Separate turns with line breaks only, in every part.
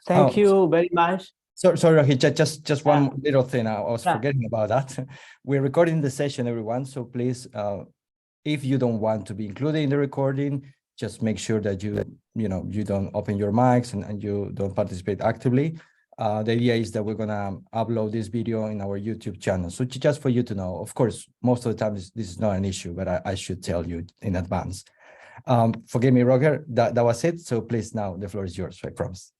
Thank you very much.
Sorry, Rohit, just one little thing. I was forgetting about that. We're recording the session, everyone. So please, if you don't want to be included in the recording, just make sure that you don't open your mics and you don't participate actively. The idea is that we're gonna upload this video in our YouTube channel. So just for you to know, of course, most of the time this is not an issue, but I should tell you in advance. Forgive me, Roger, that was it. So please, now the floor is yours, I promise.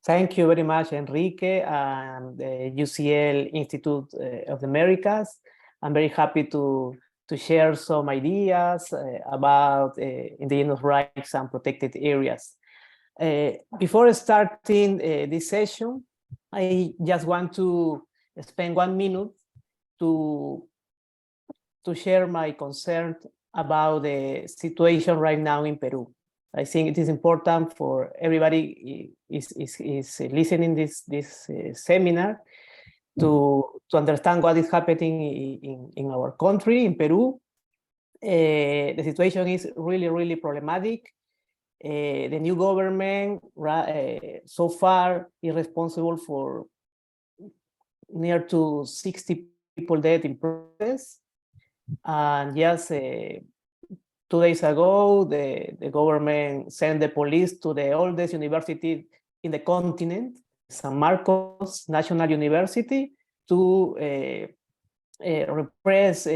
Thank you very much, Enrique, and the UCL Institute of the Americas. I'm very happy to share some ideas about indigenous rights and protected areas. Before starting this session, I just want to spend 1 minute to share my concern about the situation right now in Peru. I think it is important for everybody is listening this seminar to understand what is happening in our country, in Peru. The situation is really problematic. The new government so far is responsible for near to 60 people dead in protests. And yes, 2 days ago, the government sent the police to the oldest university in the continent, San Marcos National University, to repress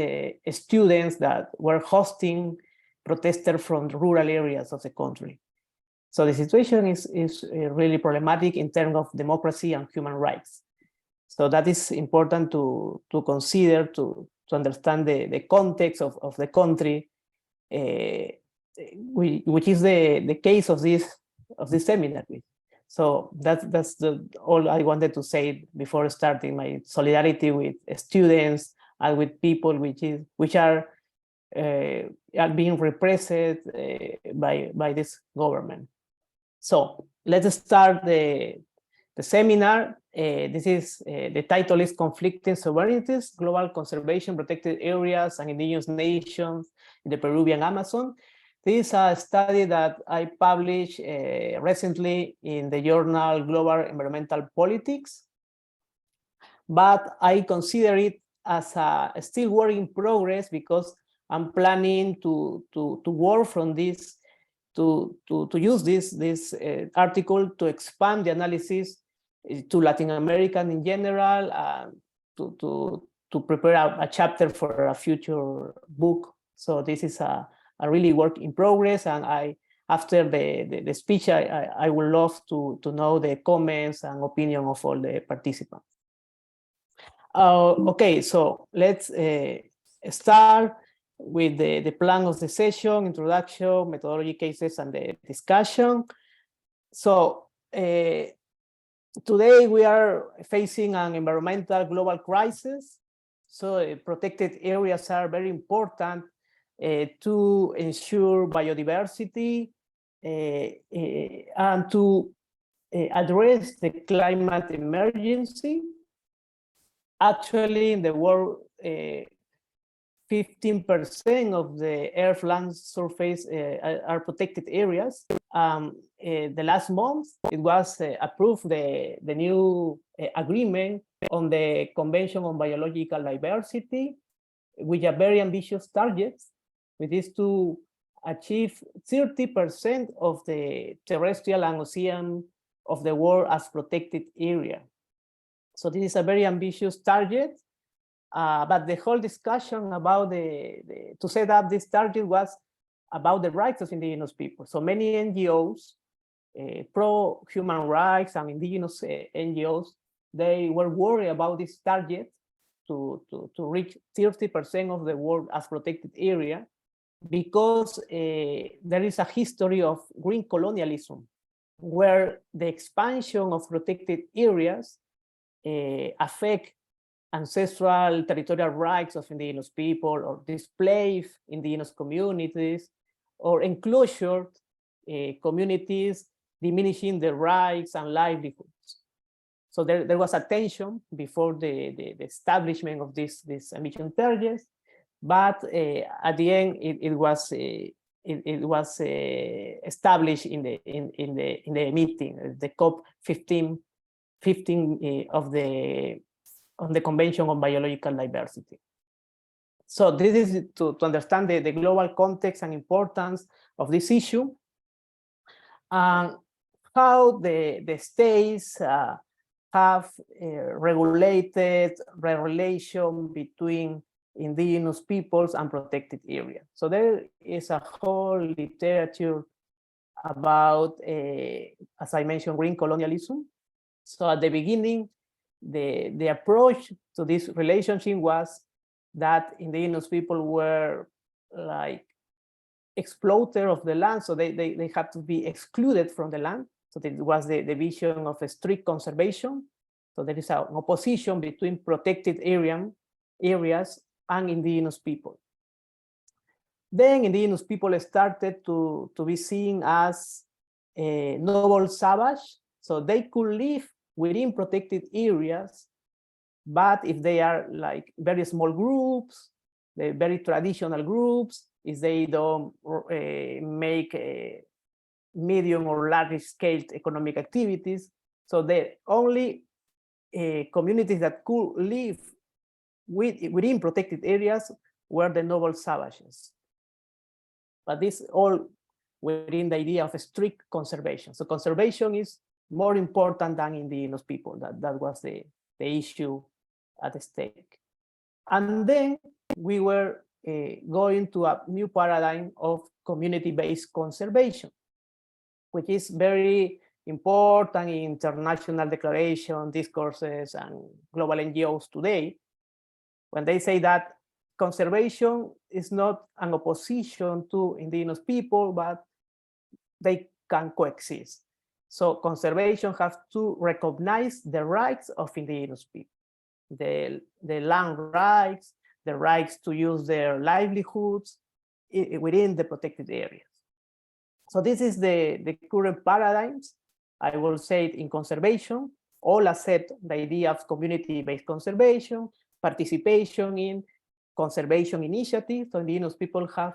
students that were hosting protesters from rural areas of the country. So the situation is really problematic in terms of democracy and human rights. So that is important to consider, to understand the context of the country, which is the case of this seminar. So that's all I wanted to say before starting. My solidarity with students and with people which are being repressed by this government. So let's start the seminar. This is the title is Conflicting Sovereignties, Global Conservation, Protected Areas, and Indigenous Nations in the Peruvian Amazon. This is a study that I published recently in the journal Global Environmental Politics, but I consider it as a still work in progress because I'm planning to work from this, to use this article to expand the analysis to Latin American in general, to prepare a chapter for a future book. So this is a really work in progress, and after the speech, I would love to know the comments and opinion of all the participants. Okay, so let's start with the plan of the session, introduction, methodology, cases, and the discussion. So today we are facing an environmental global crisis. So protected areas are very important to ensure biodiversity and to address the climate emergency. Actually, in the world, 15% of the Earth land surface are protected areas. The last month, it was approved the new agreement on the Convention on Biological Diversity, with a very ambitious targets, which is to achieve 30% of the terrestrial and ocean of the world as protected area. So this is a very ambitious target, but the whole discussion about to set up this target was about the rights of indigenous people. So many NGOs, pro-human rights and indigenous NGOs, they were worried about this target to reach 30% of the world as protected area, because there is a history of green colonialism, where the expansion of protected areas affect ancestral territorial rights of indigenous people, or displaced indigenous communities, or enclosure communities, diminishing their rights and livelihoods. So there was a tension before the establishment of these ambitious targets, but at the end it was it was established in the meeting, the COP 15 of the Convention on Biological Diversity. So this is to understand the global context and importance of this issue, and how the states have regulated the relation between indigenous peoples and protected areas. So there is a whole literature about, as I mentioned, green colonialism. So at the beginning, the approach to this relationship was that indigenous people were like exploiter of the land, so they had to be excluded from the land. So it was the vision of a strict conservation. So there is an opposition between protected areas and indigenous people. Then indigenous people started to be seen as a noble savage, so they could live within protected areas, but if they are like very small groups, they're very traditional groups, if they don't make medium or large scale economic activities, so the only communities that could live within protected areas were the noble savages. But this all within the idea of a strict conservation. So conservation is more important than indigenous people. That was the issue at stake. And then we were going to a new paradigm of community-based conservation, which is very important in international declaration, discourses, and global NGOs today, when they say that conservation is not an opposition to indigenous people, but they can coexist. So conservation has to recognize the rights of indigenous people, the land rights, the rights to use their livelihoods within the protected areas. So this is the current paradigms, I will say it, in conservation. All accept the idea of community-based conservation, participation in conservation initiatives. So indigenous people have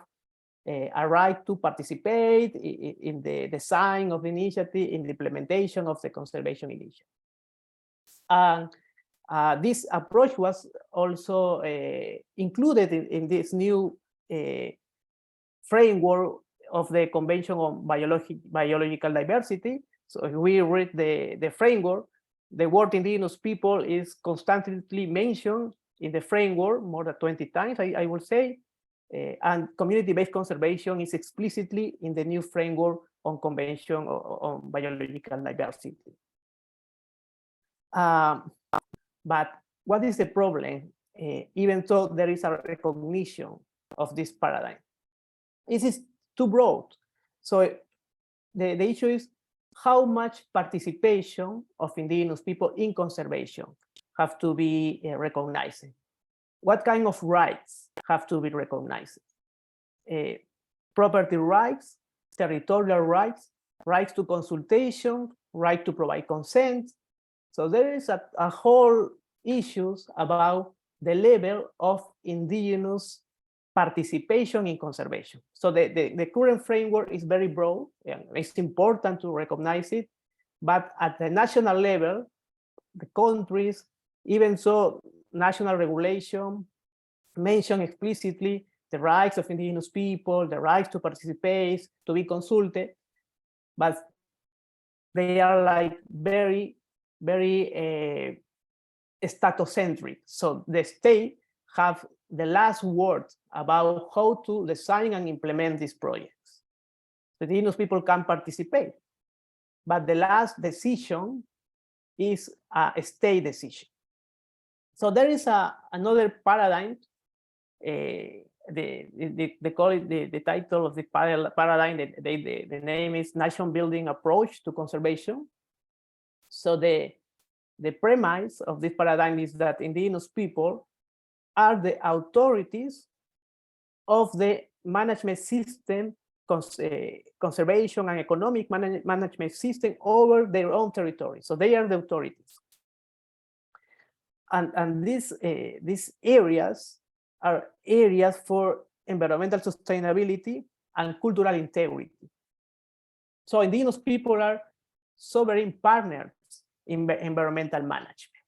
a right to participate in the design of the initiative, in the implementation of the conservation initiative. And this approach was also included in this new framework of the Convention on Biological Diversity. So if we read the framework, the word indigenous people is constantly mentioned in the framework more than 20 times, I will say. And community-based conservation is explicitly in the new framework on Convention on Biological Diversity. But what is the problem? Even though there is a recognition of this paradigm, it is too broad. So the issue is how much participation of indigenous people in conservation have to be recognized. What kind of rights have to be recognized? Property rights, territorial rights, rights to consultation, right to provide consent. So there is a whole issues about the level of indigenous participation in conservation. So the current framework is very broad, and it's important to recognize it, but at the national level, the countries, even so national regulation mention explicitly the rights of indigenous people, the rights to participate, to be consulted, but they are like very, very statocentric. So the state have the last word about how to design and implement these projects. The indigenous people can participate, but the last decision is a state decision. So there is another paradigm. They call it the title of the paradigm. The name is nation building approach to conservation. So the premise of this paradigm is that indigenous people are the authorities of the management system, conservation and economic management system over their own territory. So they are the authorities. And these areas are areas for environmental sustainability and cultural integrity. So indigenous people are sovereign partners in environmental management.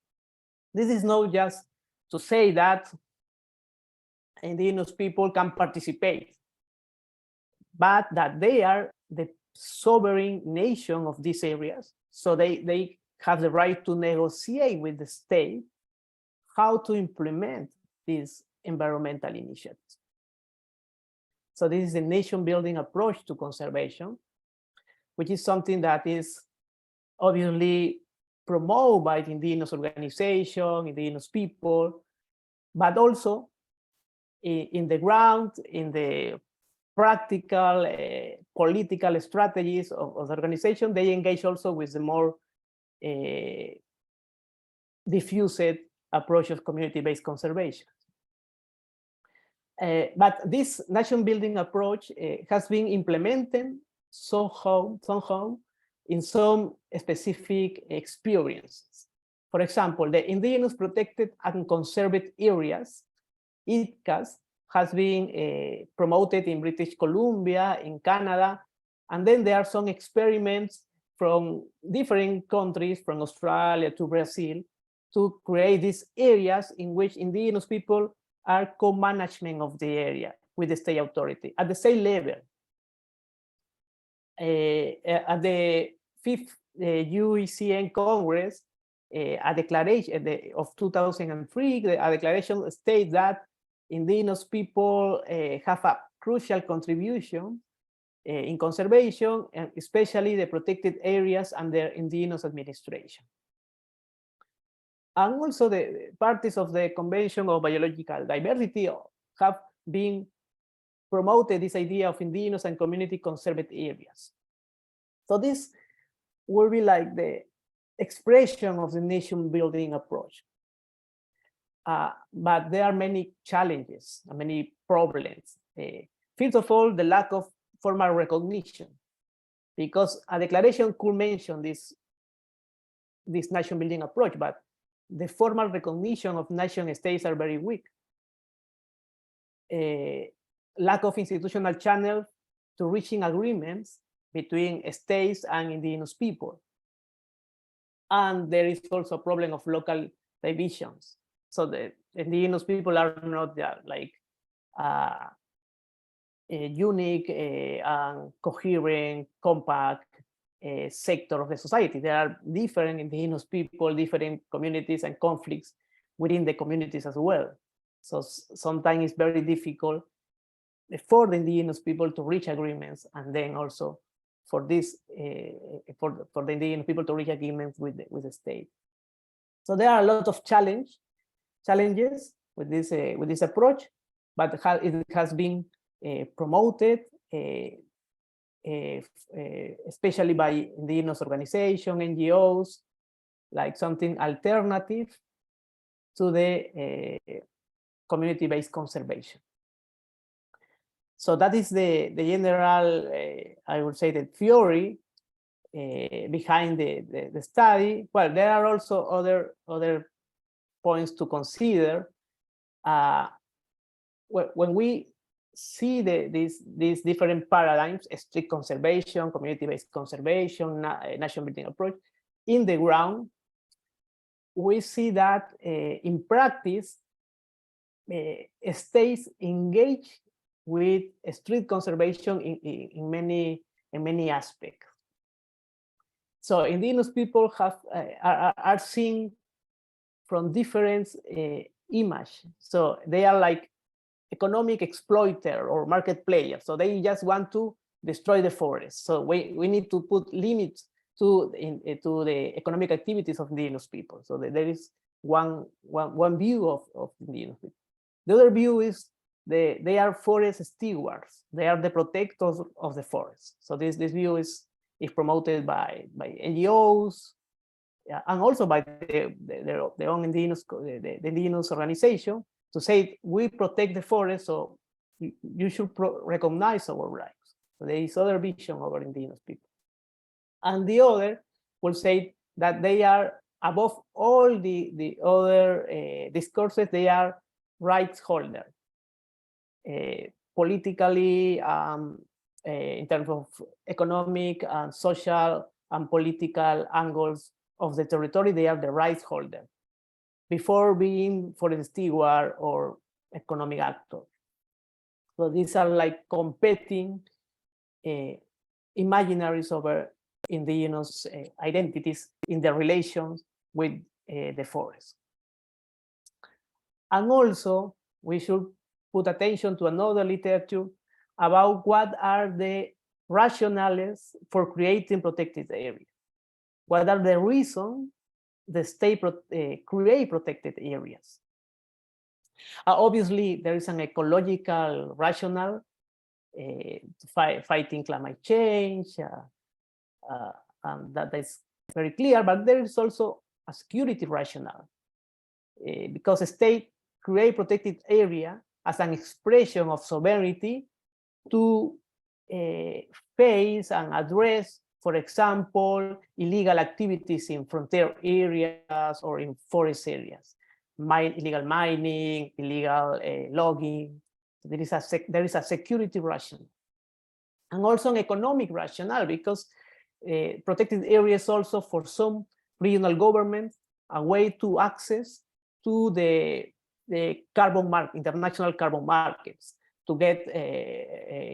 This is not just to say that indigenous people can participate, but that they are the sovereign nation of these areas. So they have the right to negotiate with the state how to implement these environmental initiatives. So this is a nation building approach to conservation, which is something that is obviously promoted by the indigenous organization, indigenous people, but also in the ground, in the practical political strategies of the organization, they engage also with the more diffused approach of community-based conservation. But this nation building approach has been implemented somehow in some specific experiences. For example, the Indigenous Protected and Conserved Areas, IPCAS, has been promoted in British Columbia, in Canada, and then there are some experiments from different countries, from Australia to Brazil, to create these areas in which indigenous people are co-management of the area with the state authority at the same level. At the 5th UECN Congress, a declaration of 2003, a declaration states that indigenous people have a crucial contribution in conservation, and especially the protected areas and their indigenous administration. And also the parties of the Convention of Biological Diversity have been promoted this idea of indigenous and community conserved areas. So this will be like the expression of the nation building approach. But there are many challenges and many problems. First of all, the lack of formal recognition, because a declaration could mention this nation building approach, but the formal recognition of nation states are very weak. Lack of institutional channels to reaching agreements between states and indigenous people. And there is also a problem of local divisions. So the indigenous people are not like a unique and coherent, compact sector of the society. There are different indigenous people, different communities and conflicts within the communities as well. So sometimes it's very difficult for the indigenous people to reach agreements, and then also for this for the indigenous people to reach agreements with the state. So there are a lot of challenges with this approach, but it has been promoted, especially by indigenous organizations, NGOs, like something alternative to the community-based conservation. So that is the general, I would say, the theory behind the study. Well, there are also other points to consider. When we see these different paradigms, strict conservation, community-based conservation, nation building approach, in the ground, we see that in practice, states engage with strict conservation in many aspects. So indigenous people are seen from different images. So they are like economic exploiter or market player. So they just want to destroy the forest. So we need to put limits to the economic activities of indigenous people. So there is one view of indigenous people. The other view is they are forest stewards. They are the protectors of the forest. So this view is promoted by NGOs, and also by their own indigenous organization, to say we protect the forest, so you should recognize our rights. So there is other vision of our indigenous people. And the other will say that they are above all the other discourses, they are rights holders. Politically, in terms of economic and social and political angles of the territory, they are the rights holder before being forest steward or economic actor. So these are like competing imaginaries over indigenous identities in their relations with the forest. And also, we should put attention to another literature about what are the rationales for creating protected areas. What are the reasons the state create protected areas? Obviously, there is an ecological rationale, fighting climate change, and that is very clear, but there is also a security rationale, because the state create protected area as an expression of sovereignty to face and address, for example, illegal activities in frontier areas or in forest areas, illegal mining, illegal logging. So there is a security rationale, and also an economic rationale, because protected areas also for some regional governments a way to access to the carbon market, international carbon markets, to get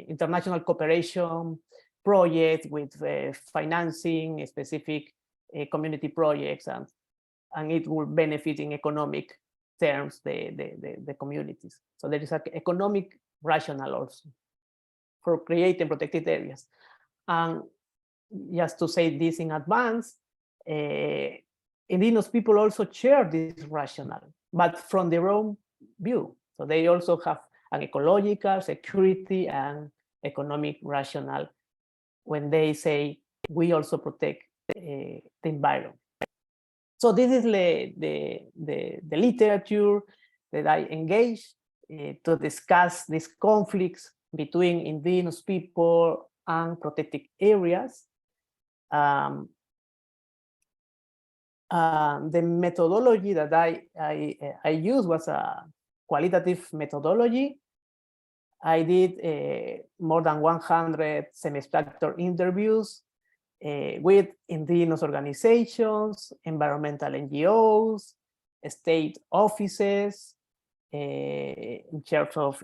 international cooperation projects with financing specific community projects, and it will benefit in economic terms the communities. So there is an economic rationale also for creating protected areas. And just to say this in advance, indigenous people also share this rationale, but from their own view. So they also have an ecological, security, and economic rationale when they say we also protect the environment. So this is the literature that I engage to discuss these conflicts between indigenous people and protected areas. The methodology that I used was a qualitative methodology. I did more than 100 semi-structured interviews with indigenous organizations, environmental NGOs, state offices in charge of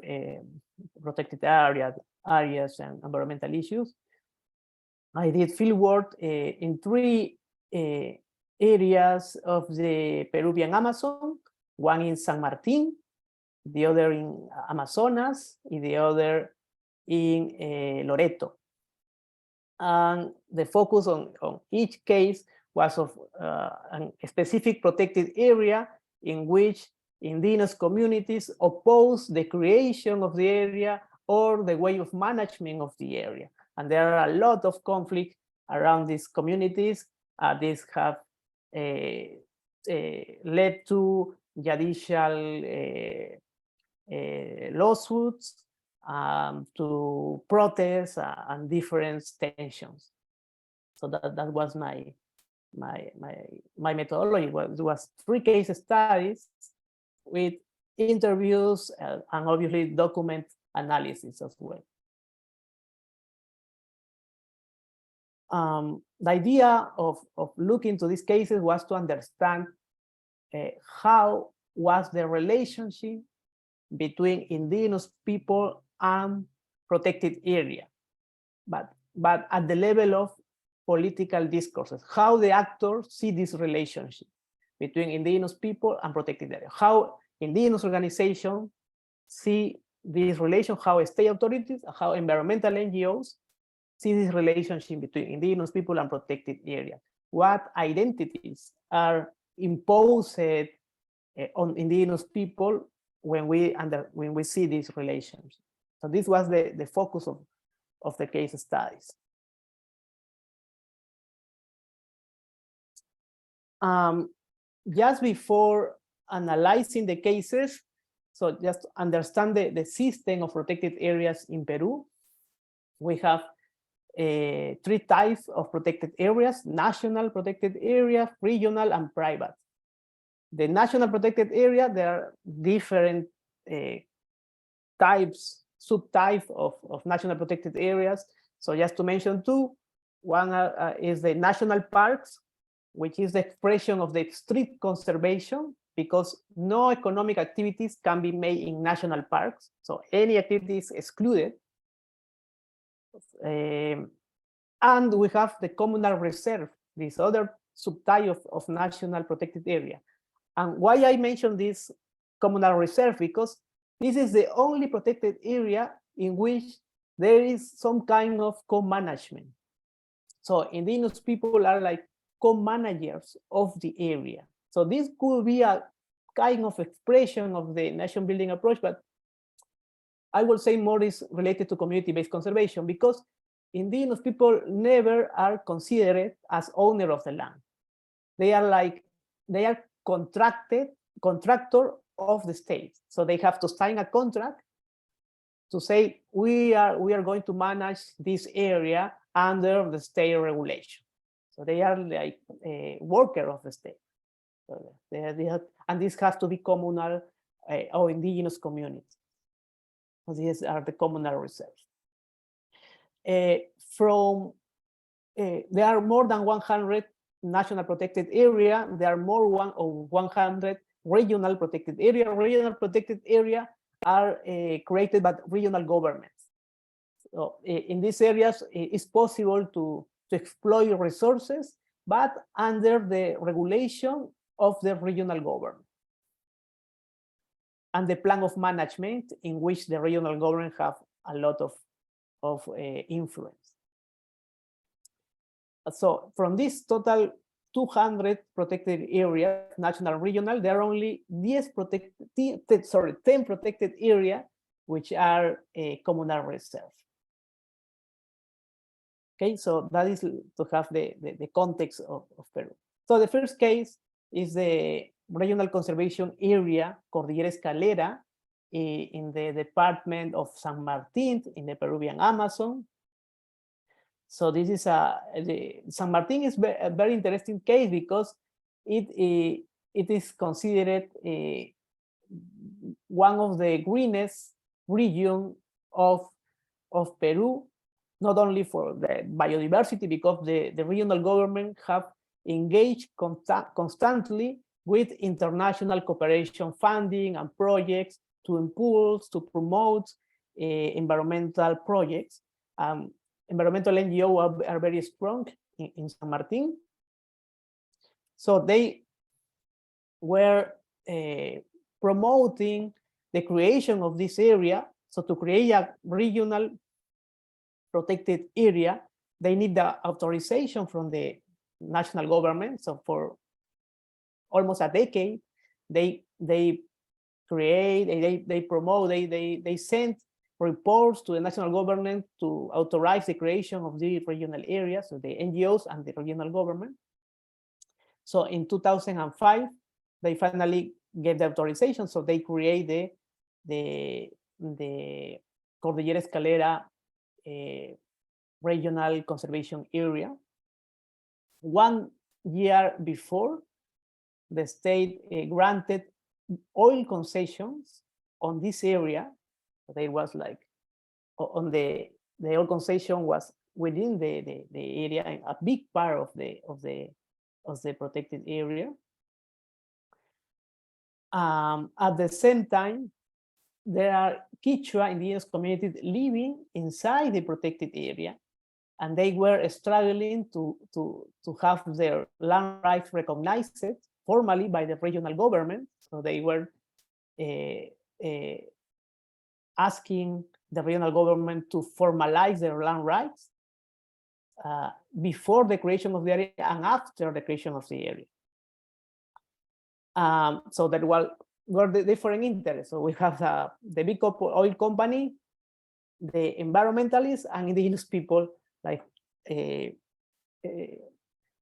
protected areas and environmental issues. I did fieldwork in 3 areas of the Peruvian Amazon, one in San Martin, the other in Amazonas, and the other in Loreto. And the focus on each case was of a specific protected area in which indigenous communities oppose the creation of the area or the way of management of the area. And there are a lot of conflict around these communities. These have led to judicial lawsuits, to protests and different tensions. So that was my methodology. It was 3 case studies with interviews and obviously document analysis as well. The idea of looking to these cases was to understand how was the relationship between indigenous people and protected area, but at the level of political discourses, how the actors see this relationship between indigenous people and protected area, how indigenous organizations see this relation, how state authorities, how environmental NGOs see this relationship between indigenous people and protected area, what identities are imposed on indigenous people when we see these relations. So this was the focus of the case studies. Just before analyzing the cases, so just to understand the system of protected areas in Peru, we have 3 types of protected areas: national protected area, regional, and private. The national protected area, there are different subtypes of national protected areas. So just to mention two, one is the national parks, which is the expression of the strict conservation, because no economic activities can be made in national parks. So any activity is excluded. And we have the communal reserve, this other subtype of national protected area. And why I mention this communal reserve, because this is the only protected area in which there is some kind of co-management. So indigenous people are like co-managers of the area. So this could be a kind of expression of the nation building approach, but I will say more is related to community-based conservation, because indigenous people never are considered as owner of the land. They are contractor of the state. So they have to sign a contract to say, we are going to manage this area under the state regulation. So they are like a worker of the state. So and this has to be communal or indigenous communities. These are the communal reserves. There are more than 100 national protected area. There are more 100 regional protected area. Regional protected area are created by regional governments. So in these areas, it's possible to exploit resources, but under the regulation of the regional government and the plan of management, in which the regional government have a lot of influence. So from this total 200 protected areas, national and regional, there are only 10 protected areas which are a communal reserve. Okay, so that is to have the context of Peru. So the first case is the regional conservation area, Cordillera Escalera, in the department of San Martin in the Peruvian Amazon. So this is San Martin is a very interesting case, because it is considered one of the greenest regions of Peru, not only for the biodiversity, because the regional government have engaged constantly with international cooperation funding and projects to impulse, to promote environmental projects. Environmental NGOs are very strong in San Martin. So they were promoting the creation of this area. So to create a regional protected area, they need the authorization from the national government. So for almost a decade, they create, they promote, they send reports to the national government to authorize the creation of the regional areas, so the NGOs and the regional government. So in 2005, they finally gave the authorization, so they create the Cordillera Escalera regional conservation area. 1 year before, the state granted oil concessions on this area. There was like on the oil concession was within the area, a big part of the protected area. At the same time, there are Quechua indigenous communities living inside the protected area, and they were struggling to have their land rights recognized formally by the regional government. So they were asking the regional government to formalize their land rights before the creation of the area and after the creation of the area. So that were the different interests. So we have the big oil company, the environmentalists, and indigenous people, like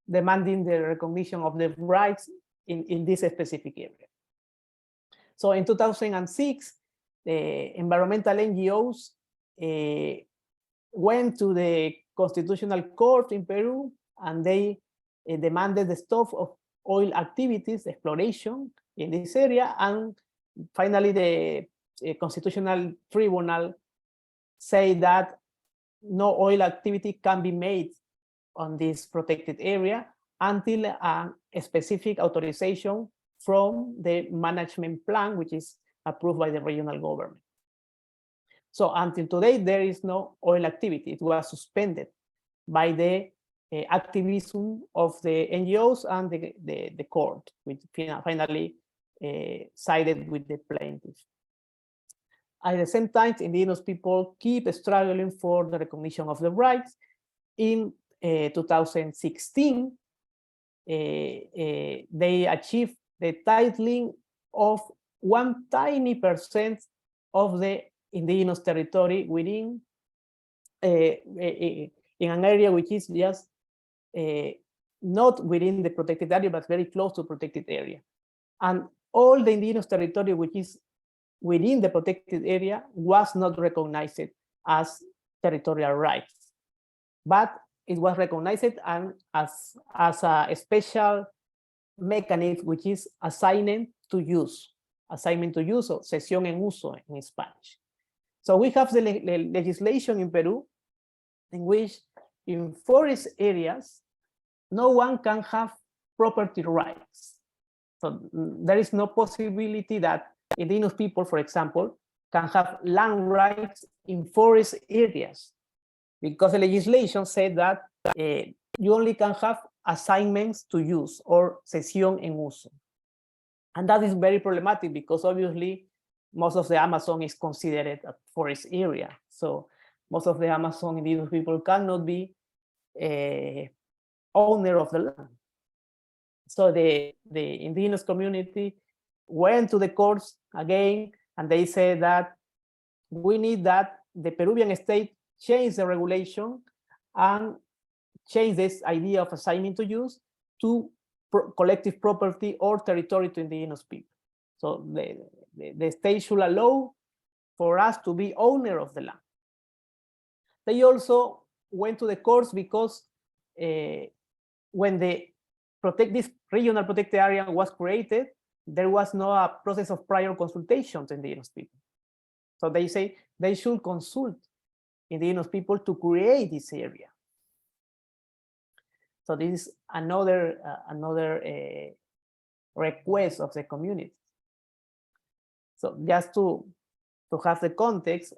demanding the recognition of the rights in this specific area. So in 2006, the environmental NGOs went to the Constitutional Court in Peru, and they demanded the stop of oil activities, exploration in this area, and finally the Constitutional Tribunal say that no oil activity can be made on this protected area until a specific authorization from the management plan, which is approved by the regional government. So until today, there is no oil activity. It was suspended by the activism of the NGOs and the court, which finally sided with the plaintiff. At the same time, indigenous people keep struggling for the recognition of the rights. In 2016, they achieved the titling of 1 tiny % of the indigenous territory within in an area which is just not within the protected area, but very close to protected area. And all the indigenous territory which is within the protected area was not recognized as territorial rights, but it was recognized and as a special mechanism, which is assignment to use, or cesión en uso in Spanish. So we have the legislation in Peru in which in forest areas, no one can have property rights. So there is no possibility that indigenous people, for example, can have land rights in forest areas, because the legislation said that you only can have assignments to use or cesión en uso. And that is very problematic because obviously most of the Amazon is considered a forest area. So most of the Amazon indigenous people cannot be owner of the land. So the indigenous community went to the courts again, and they said that we need that the Peruvian state change the regulation and change this idea of assignment to use to collective property or territory to indigenous people. So the state should allow for us to be owner of the land. They also went to the courts because when this regional protected area was created, there was no process of prior consultation to indigenous people. So they say they should consult indigenous people to create this area. So this is another request of the community. So just to have the context,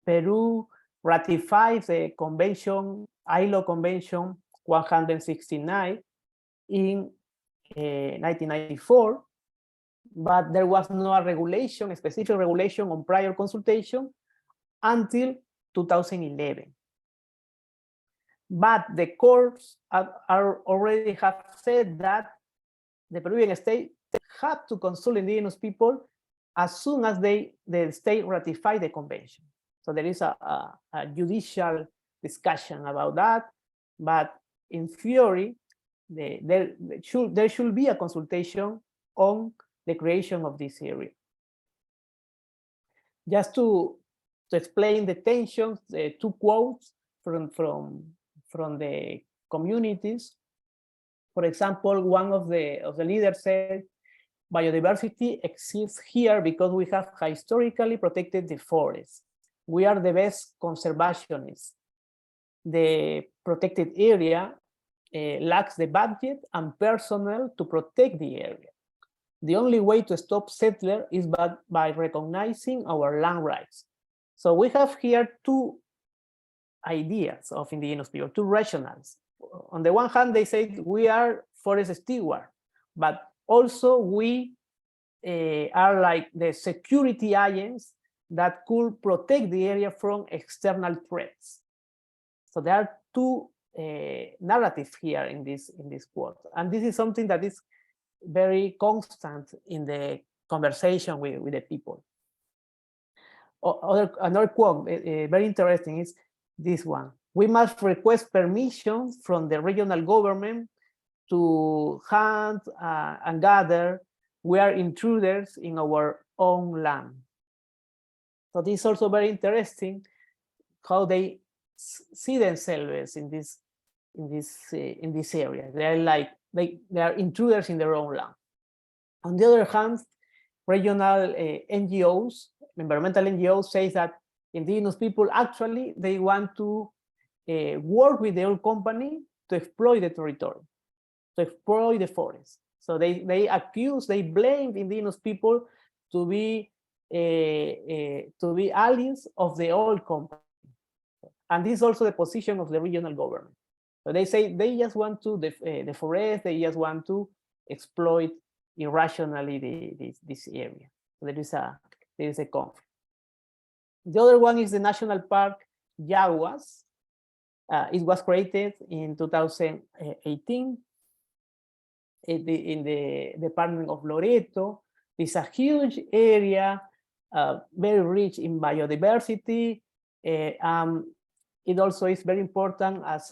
Peru ratified the convention, ILO Convention 169 in 1994, but there was no regulation, a specific regulation on prior consultation until 2011. But the courts already have said that the Peruvian state had to consult indigenous people as soon as the state ratified the convention. So there is a judicial discussion about that, but in theory, there should be a consultation on the creation of this area. Just to explain the tensions, 2 quotes from the communities. For example, one of the leaders said, biodiversity exists here because we have historically protected the forest. We are the best conservationists. The protected area lacks the budget and personnel to protect the area. The only way to stop settlers is by recognizing our land rights. So we have here 2 ideas of indigenous people, 2 rationales. On the one hand, they say we are forest steward, but also we are like the security agents that could protect the area from external threats. So there are 2 narratives here in this quote, and this is something that is very constant in the conversation with the people. Another quote, very interesting, is this one. We must request permission from the regional government to hunt and gather. We are intruders in our own land. So this is also very interesting, how they see themselves in this area. They are like they are intruders in their own land. On the other hand, regional NGOs, environmental NGOs, say that indigenous people actually, they want to work with the oil company to exploit the territory, to exploit the forest. So they blame the indigenous people to be allies of the oil company. And this is also the position of the regional government. So they say they just want to deforest, they just want to exploit irrationally this area. So there is a conflict. The other one is the national park Yaguas. It was created in 2018 in the department of Loreto. It's a huge area, very rich in biodiversity. It also is very important as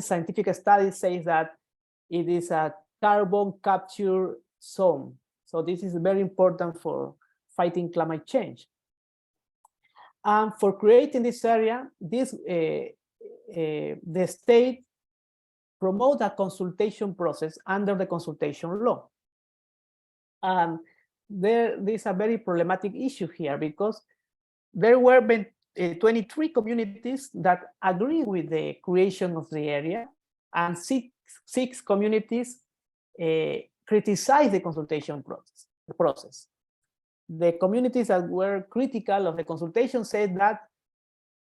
scientific studies say that it is a carbon capture zone. So this is very important for fighting climate change. For creating this area, the state promote a consultation process under the consultation law. There is a very problematic issue here because there were 23 communities that agree with the creation of the area, and six communities criticize the consultation process. The communities that were critical of the consultation said that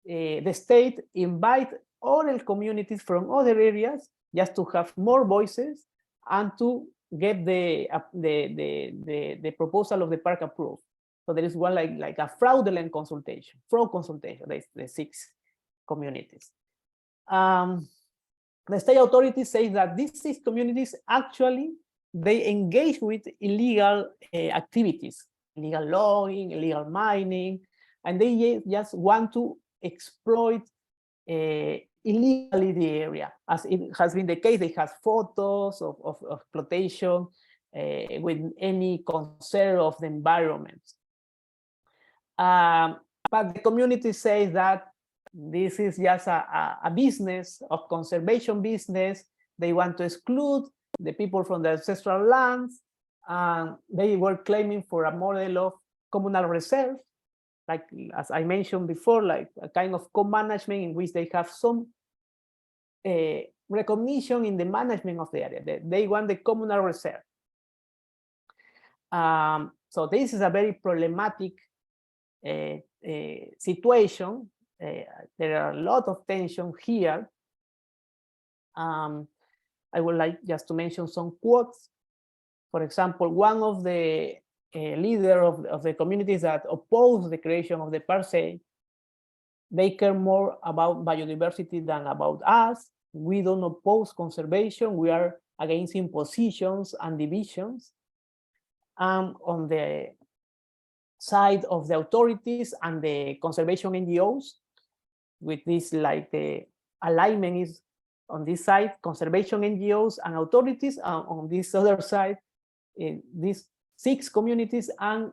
the state invite other communities from other areas just to have more voices and to get the proposal of the park approved. So there is one like a fraudulent consultation, fraud consultation, the six communities. The state authorities say that these six communities actually, they engage with illegal activities, illegal logging, illegal mining, and they just want to exploit illegally the area. As it has been the case, they have photos of exploitation with any concern of the environment. But the community says that this is just a business of conservation business. They want to exclude the people from the ancestral lands. They were claiming for a model of communal reserve, like as I mentioned before, like a kind of co-management in which they have some recognition in the management of the area. They want the communal reserve. So this is a very problematic situation. There are a lot of tension here. I would like just to mention some quotes. For example, one of the leader of the communities that oppose the creation of the park say, they care more about biodiversity than about us. We don't oppose conservation. We are against impositions and divisions. On the side of the authorities and the conservation NGOs, with this, like the alignment is on this side, conservation NGOs and authorities, on this other side, these six communities and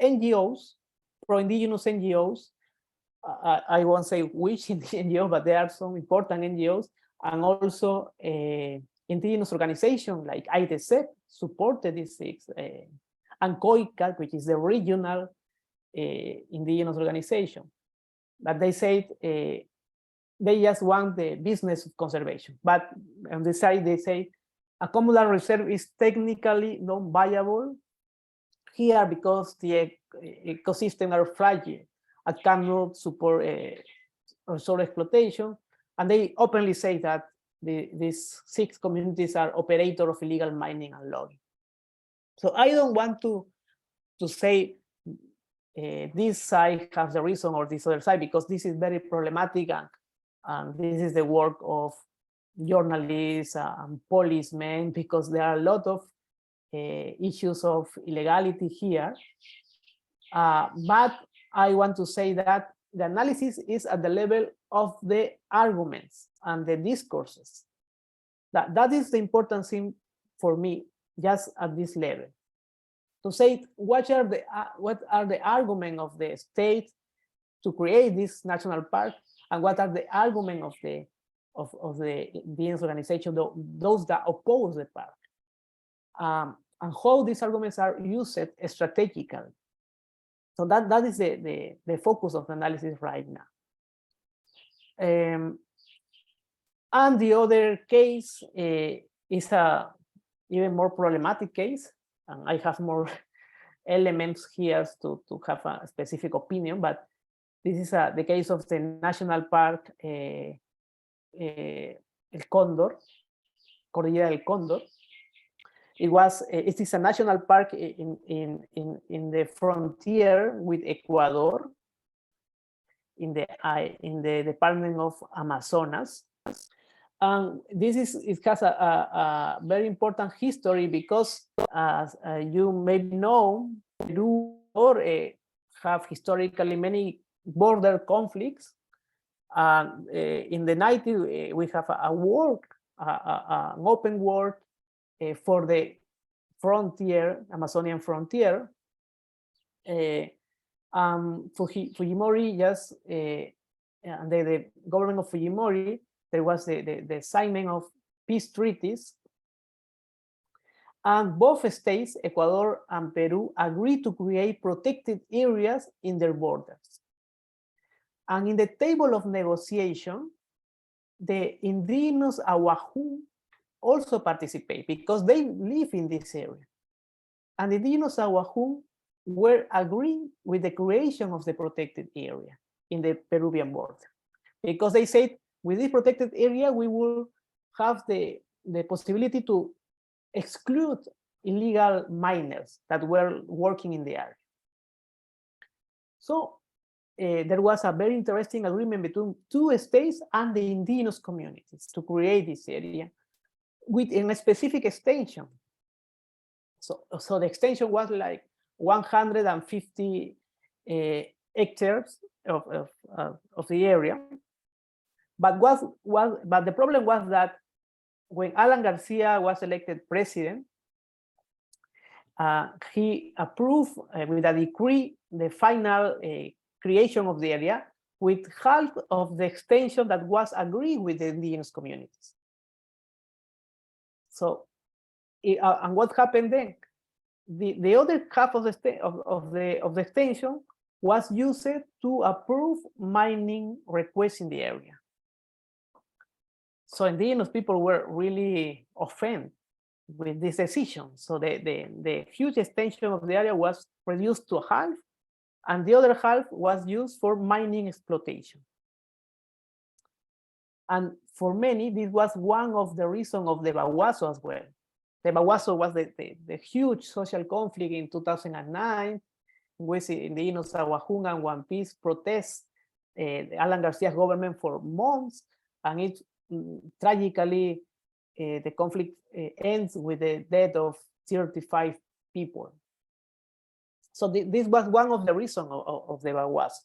NGOs, pro-indigenous NGOs. I won't say which NGO, but there are some important NGOs, and also indigenous organizations like IDC supported these six, and COICA, which is the regional indigenous organization. But they said they just want the business of conservation. But on the side, they say a communal reserve is technically not viable here because the ecosystem are fragile and cannot support resource exploitation. And they openly say that these six communities are operators of illegal mining and logging. So I don't want to say this side has the reason or this other side, because this is very problematic, and this is the work of journalists and policemen, because there are a lot of issues of illegality here. But I want to say that the analysis is at the level of the arguments and the discourses. That is the important thing for me, just at this level. To say what are the arguments of the state to create this national park, and what are the arguments of the indigenous organization, those that oppose the park. and how these arguments are used strategically. So that is the focus of the analysis right now. And the other case is a even more problematic case, and I have more elements here to have a specific opinion, but this is the case of the National Park El Cóndor, Cordillera del Cóndor. It is a national park in the frontier with Ecuador, in the department of Amazonas. And it has a very important history because, as you may know, Peru have historically many border conflicts. In the 90s, we have an open war for the frontier, Amazonian frontier. Fujimori just, under the government of Fujimori, there was the signing of peace treaties. And both states, Ecuador and Peru, agreed to create protected areas in their borders. And in the table of negotiation, the indigenous Awajún also participate because they live in this area. And the indigenous Awajún were agreeing with the creation of the protected area in the Peruvian border. Because they said, with this protected area, we will have the possibility to exclude illegal miners that were working in the area. So there was a very interesting agreement between two states and the indigenous communities to create this area within a specific extension. So the extension was like 150 hectares of the area. But the problem was that when Alan Garcia was elected president, he approved with a decree the final creation of the area with half of the extension that was agreed with the indigenous communities. So, and what happened then? The other half of the extension was used to approve mining requests in the area. So indigenous people were really offended with this decision. So the huge extension of the area was reduced to half, and the other half was used for mining exploitation. And for many, this was one of the reasons of the Baguazo as well. The Baguazo was the huge social conflict in 2009, with the indigenous Awajún and One Piece protests Alan Garcia's government for months, and it tragically, the conflict ends with the death of 35 people. So this was one of the reasons of the Baguazo.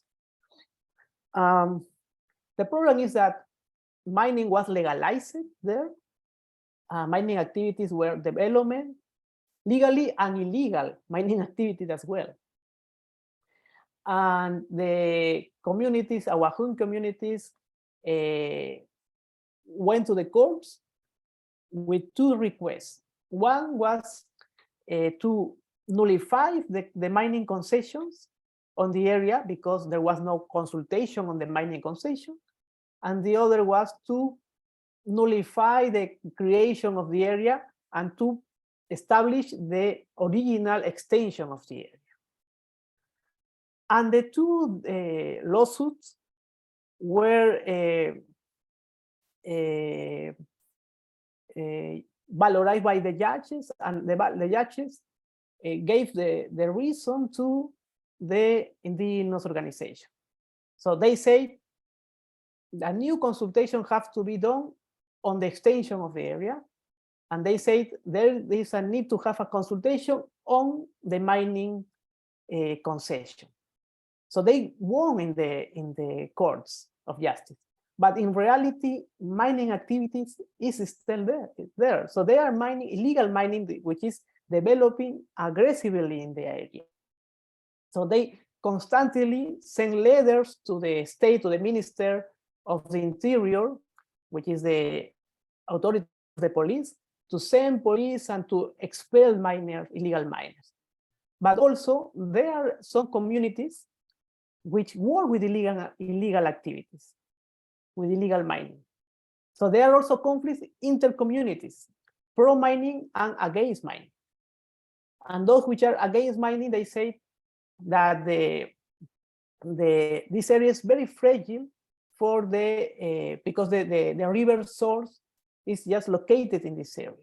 The problem is that mining was legalized there. Mining activities were development, legally and illegal mining activities as well. And the communities, Awajún communities, went to the courts with two requests. One was to nullify the mining concessions on the area because there was no consultation on the mining concession. And the other was to nullify the creation of the area and to establish the original extension of the area. And the two lawsuits were valorized by the judges, and the judges gave the reason to the indigenous organization. So they say a new consultation has to be done on the extension of the area, and they say there is a need to have a consultation on the mining concession. So they won in the courts of justice. But in reality, mining activities is still there. So they are mining, illegal mining, which is developing aggressively in the area. So they constantly send letters to the state, to the Minister of the Interior, which is the authority of the police, to send police and to expel illegal miners. But also there are some communities which work with illegal activities, with illegal mining. So there are also conflicts inter-communities, pro-mining and against mining. And those which are against mining, they say that this area is very fragile for because the river source is just located in this area.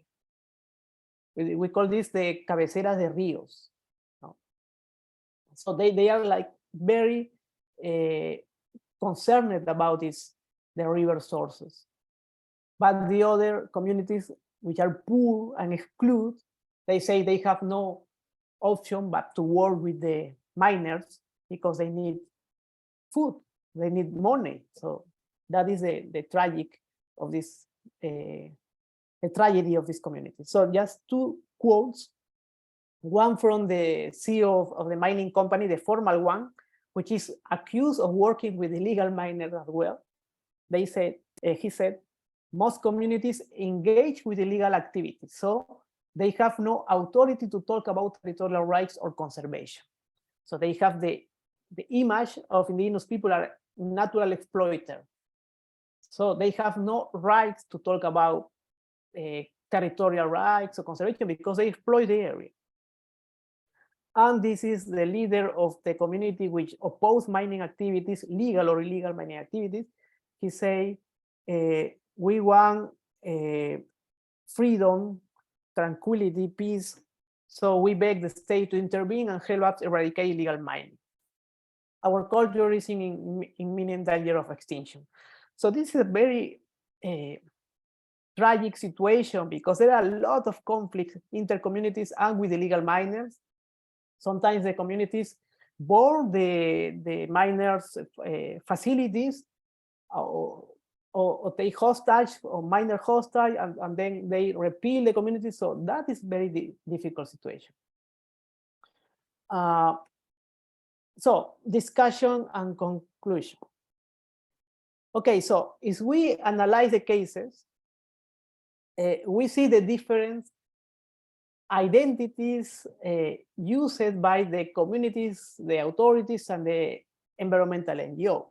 We call this the cabeceras de ríos. No? So they are like very concerned about the river sources. But the other communities which are poor and excluded, they say they have no option but to work with the miners because they need food, they need money. So that is the tragic of this, the tragedy of this community. So just two quotes, one from the CEO of the mining company, the formal one, which is accused of working with illegal miners as well. They said, he said, most communities engage with illegal activities, so they have no authority to talk about territorial rights or conservation. So they have the image of indigenous people are natural exploiter. So they have no rights to talk about territorial rights or conservation because they exploit the area. And this is the leader of the community which oppose mining activities, legal or illegal mining activities. He say, we want freedom, tranquility, peace. So we beg the state to intervene and help us eradicate illegal mining. Our culture is in imminent danger of extinction. So this is a very tragic situation because there are a lot of conflicts inter-communities and with illegal miners. Sometimes the communities board the miners' facilities or take hostage or miner hostage, and then they repeal the community. So that is very difficult situation. So discussion and conclusion. Okay, so if we analyze the cases, we see the different identities used by the communities, the authorities, and the environmental NGO.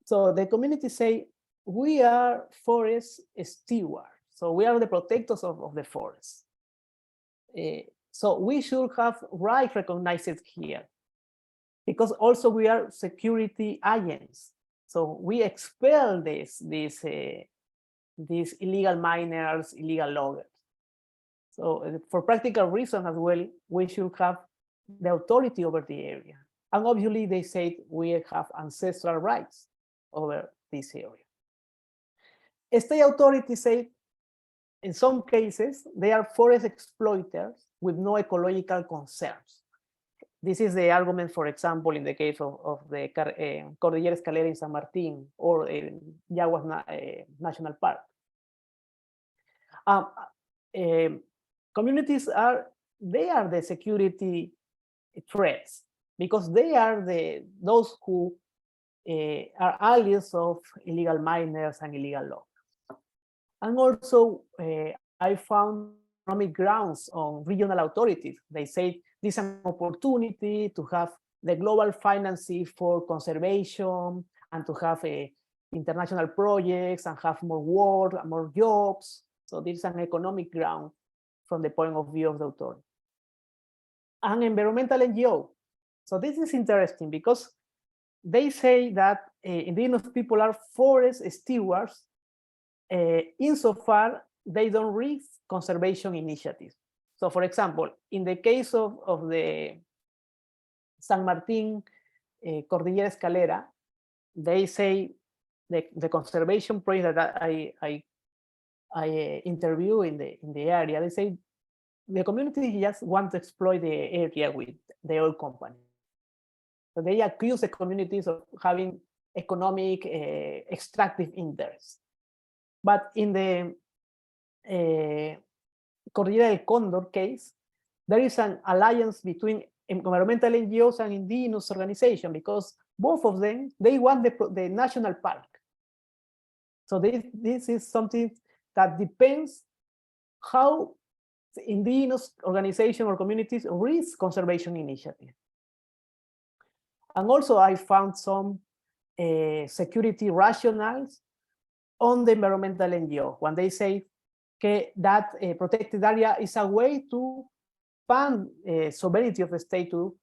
So the communities say, we are forest stewards. So we are the protectors of the forest. So we should have rights recognized here, because also we are security agents. So we expel these illegal miners, illegal loggers. So for practical reasons as well, we should have the authority over the area. And obviously they say we have ancestral rights over this area. State authorities say, in some cases, they are forest exploiters with no ecological concerns. This is the argument, for example, in the case of the Cordillera Escalera in San Martin or Yaguas National Park. Communities are the security threats because they are those who are allies of illegal miners and illegal loggers. And also, I found economic grounds on regional authorities. They say this is an opportunity to have the global financing for conservation and to have international projects and have more work and more jobs. So this is an economic ground from the point of view of the authority. And environmental NGO. So this is interesting because they say that indigenous people are forest stewards insofar they don't risk conservation initiatives. So for example, in the case of the San Martin Cordillera Escalera, they say the conservation project that I interview in the area, they say the community just want to exploit the area with the oil company. So they accuse the communities of having economic extractive interests. But in the Cordillera del Condor case, there is an alliance between environmental NGOs and indigenous organizations because both of them, they want the national park. So this is something that depends how indigenous organizations or communities risk conservation initiatives. And also I found some security rationales on the environmental NGO when they say that protected area is a way to fund sovereignty of the state to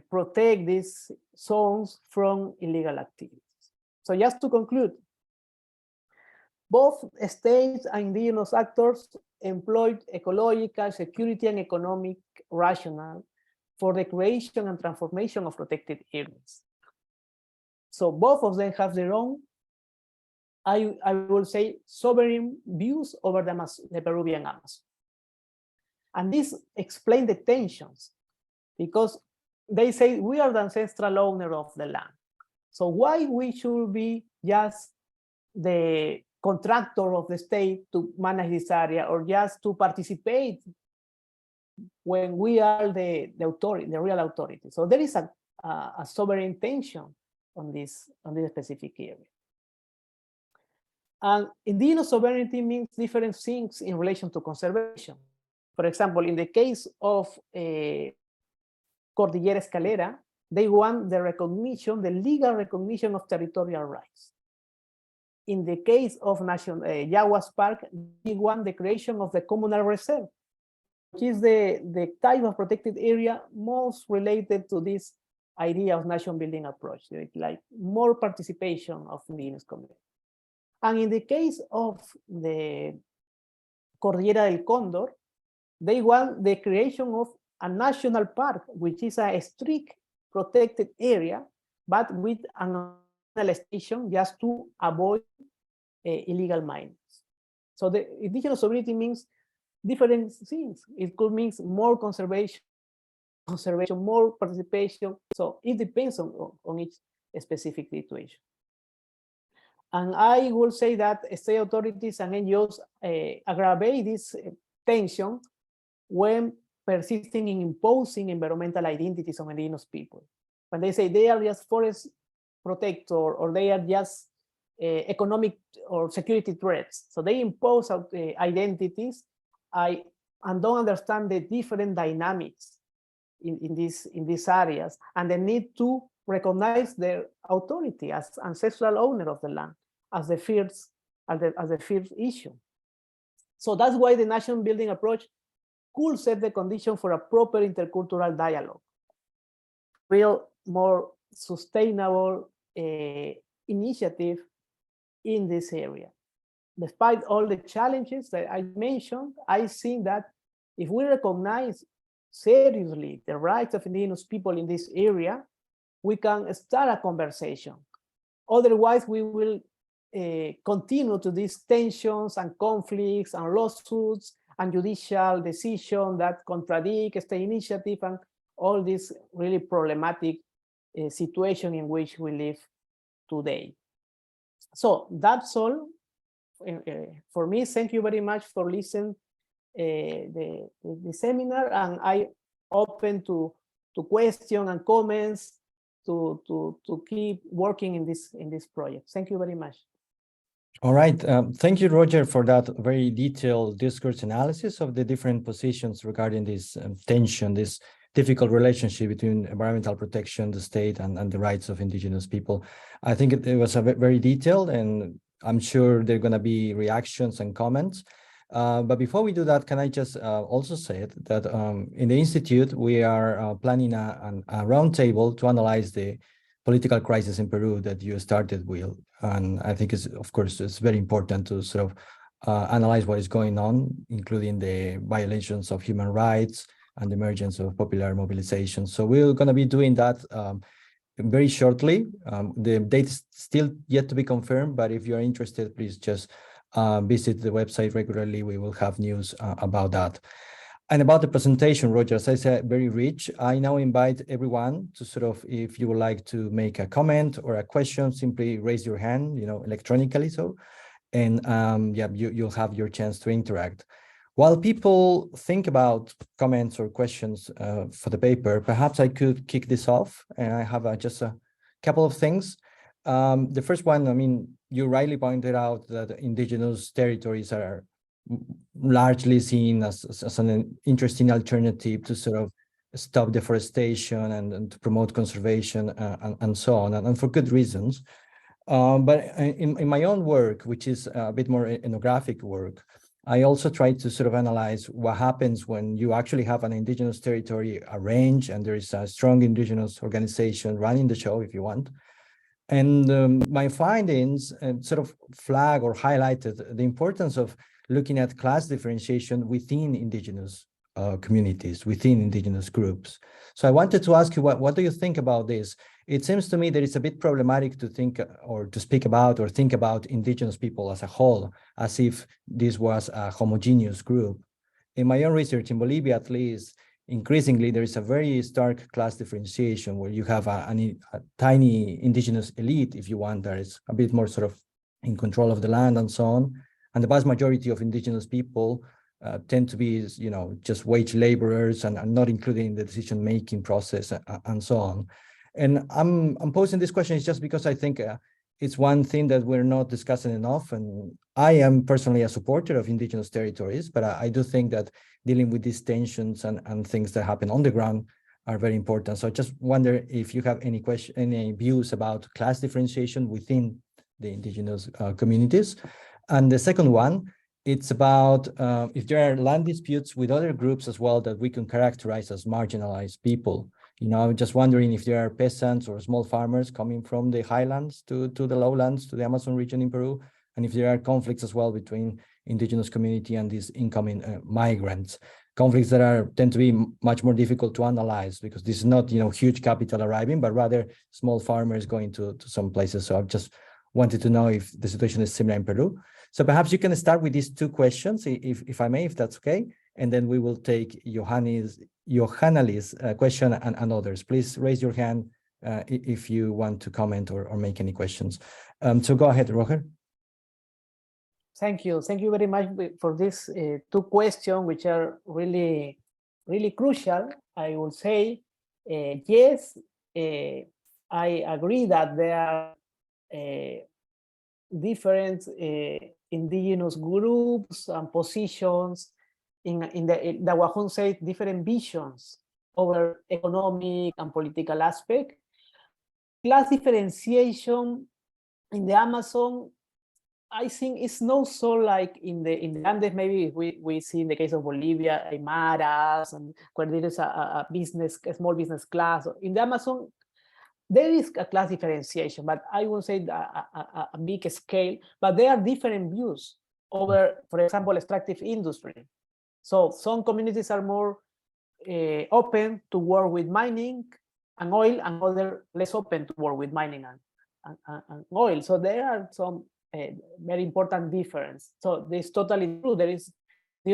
protect these zones from illegal activities. So just to conclude, both states and indigenous actors employed ecological, security, and economic rationale for the creation and transformation of protected areas. So both of them have their own, I will say, sovereign views over the Peruvian Amazon. And this explains the tensions, because they say we are the ancestral owner of the land. So why we should be just the contractor of the state to manage this area, or just to participate when we are the authority, the real authority? So there is a sovereign tension on this specific area. And indigenous sovereignty means different things in relation to conservation. For example, in the case of Cordillera Escalera, they want the recognition, the legal recognition of territorial rights. In the case of Yaguas Park, they want the creation of the communal reserve, which is the type of protected area most related to this idea of nation building approach, like more participation of indigenous communities. And in the case of the Cordillera del Cóndor, they want the creation of a national park, which is a strict protected area, but with an station just to avoid illegal mining. So the indigenous sovereignty means different things. It could mean more conservation, more participation. So it depends on each specific situation. And I will say that state authorities and NGOs aggravate this tension when persisting in imposing environmental identities on indigenous people. When they say they are just forest protector, or they are just economic or security threats. So they impose identities and don't understand the different dynamics in these areas, and the need to recognize their authority as ancestral owner of the land as the first issue. So that's why the nation building approach could set the condition for a proper intercultural dialogue, real more sustainable initiative in this area. Despite all the challenges that I mentioned, I think that if we recognize seriously the rights of indigenous people in this area, we can start a conversation. Otherwise, we will continue to these tensions and conflicts and lawsuits and judicial decisions that contradict state initiative and all this really problematic situation in which we live today. So that's all for me. Thank you very much for listening the seminar, and I open to questions and comments to keep working in this project. Thank you very much.
All right. Thank you, Roger, for that very detailed discourse analysis of the different positions regarding this tension, this difficult relationship between environmental protection, the state, and the rights of indigenous people. I think it was a very detailed, and I'm sure there are going to be reactions and comments. But before we do that, can I just also say that in the Institute, we are planning a roundtable to analyze the political crisis in Peru that you started with. And I think, of course, it's very important to sort of analyze what is going on, including the violations of human rights and the emergence of popular mobilization. So we're going to be doing that very shortly. The date is still yet to be confirmed, but if you're interested, please just visit the website regularly. We will have news about that. And about the presentation, Roger, as I said, very rich. I now invite everyone to sort of, if you would like to make a comment or a question, simply raise your hand, electronically. So, and yeah, you'll have your chance to interact. While people think about comments or questions for the paper, perhaps I could kick this off. And I have just a couple of things. The first one, I mean, you rightly pointed out that indigenous territories are largely seen as an interesting alternative to sort of stop deforestation and to promote conservation and so on, and for good reasons. But in my own work, which is a bit more ethnographic work, I also try to sort of analyze what happens when you actually have an indigenous territory arranged and there is a strong indigenous organization running the show, if you want. And my findings sort of flag or highlighted the importance of looking at class differentiation within indigenous communities, within indigenous groups. So I wanted to ask you, what do you think about this? It seems to me that it's a bit problematic to think or to speak about or think about indigenous people as a whole, as if this was a homogeneous group. In my own research in Bolivia, at least, increasingly, there is a very stark class differentiation where you have a tiny indigenous elite, if you want, that is a bit more sort of in control of the land and so on. And the vast majority of indigenous people tend to be, you know, just wage laborers and not included in the decision-making process and so on. And I'm posing this question is just because I think it's one thing that we're not discussing enough. And I am personally a supporter of indigenous territories, but I do think that dealing with these tensions and things that happen on the ground are very important. So I just wonder if you have any views about class differentiation within the indigenous communities. And the second one, it's about if there are land disputes with other groups as well that we can characterize as marginalized people. You know, I'm just wondering if there are peasants or small farmers coming from the highlands to the lowlands, to the Amazon region in Peru, and if there are conflicts as well between indigenous community and these incoming migrants, conflicts that tend to be much more difficult to analyze because this is not, you know, huge capital arriving, but rather small farmers going to some places. So I just wanted to know if the situation is similar in Peru. So perhaps you can start with these two questions, if I may, if that's okay, and then we will take Johanna's question and others. Please raise your hand if you want to comment or make any questions. So go ahead, Roger.
Thank you. Thank you very much for these two questions, which are really, really crucial. I will say, yes, I agree that there are different indigenous groups and positions in the Wahun said different visions over economic and political aspect. Class differentiation in the Amazon, I think it's not so like in the Andes. Maybe we see in the case of Bolivia, Aymaras, and where there is a small business class. In the Amazon, there is a class differentiation, but I won't say a big scale. But there are different views over, for example, extractive industry. So some communities are more open to work with mining and oil, and others less open to work with mining and oil. So there are some very important difference. So this is totally true. These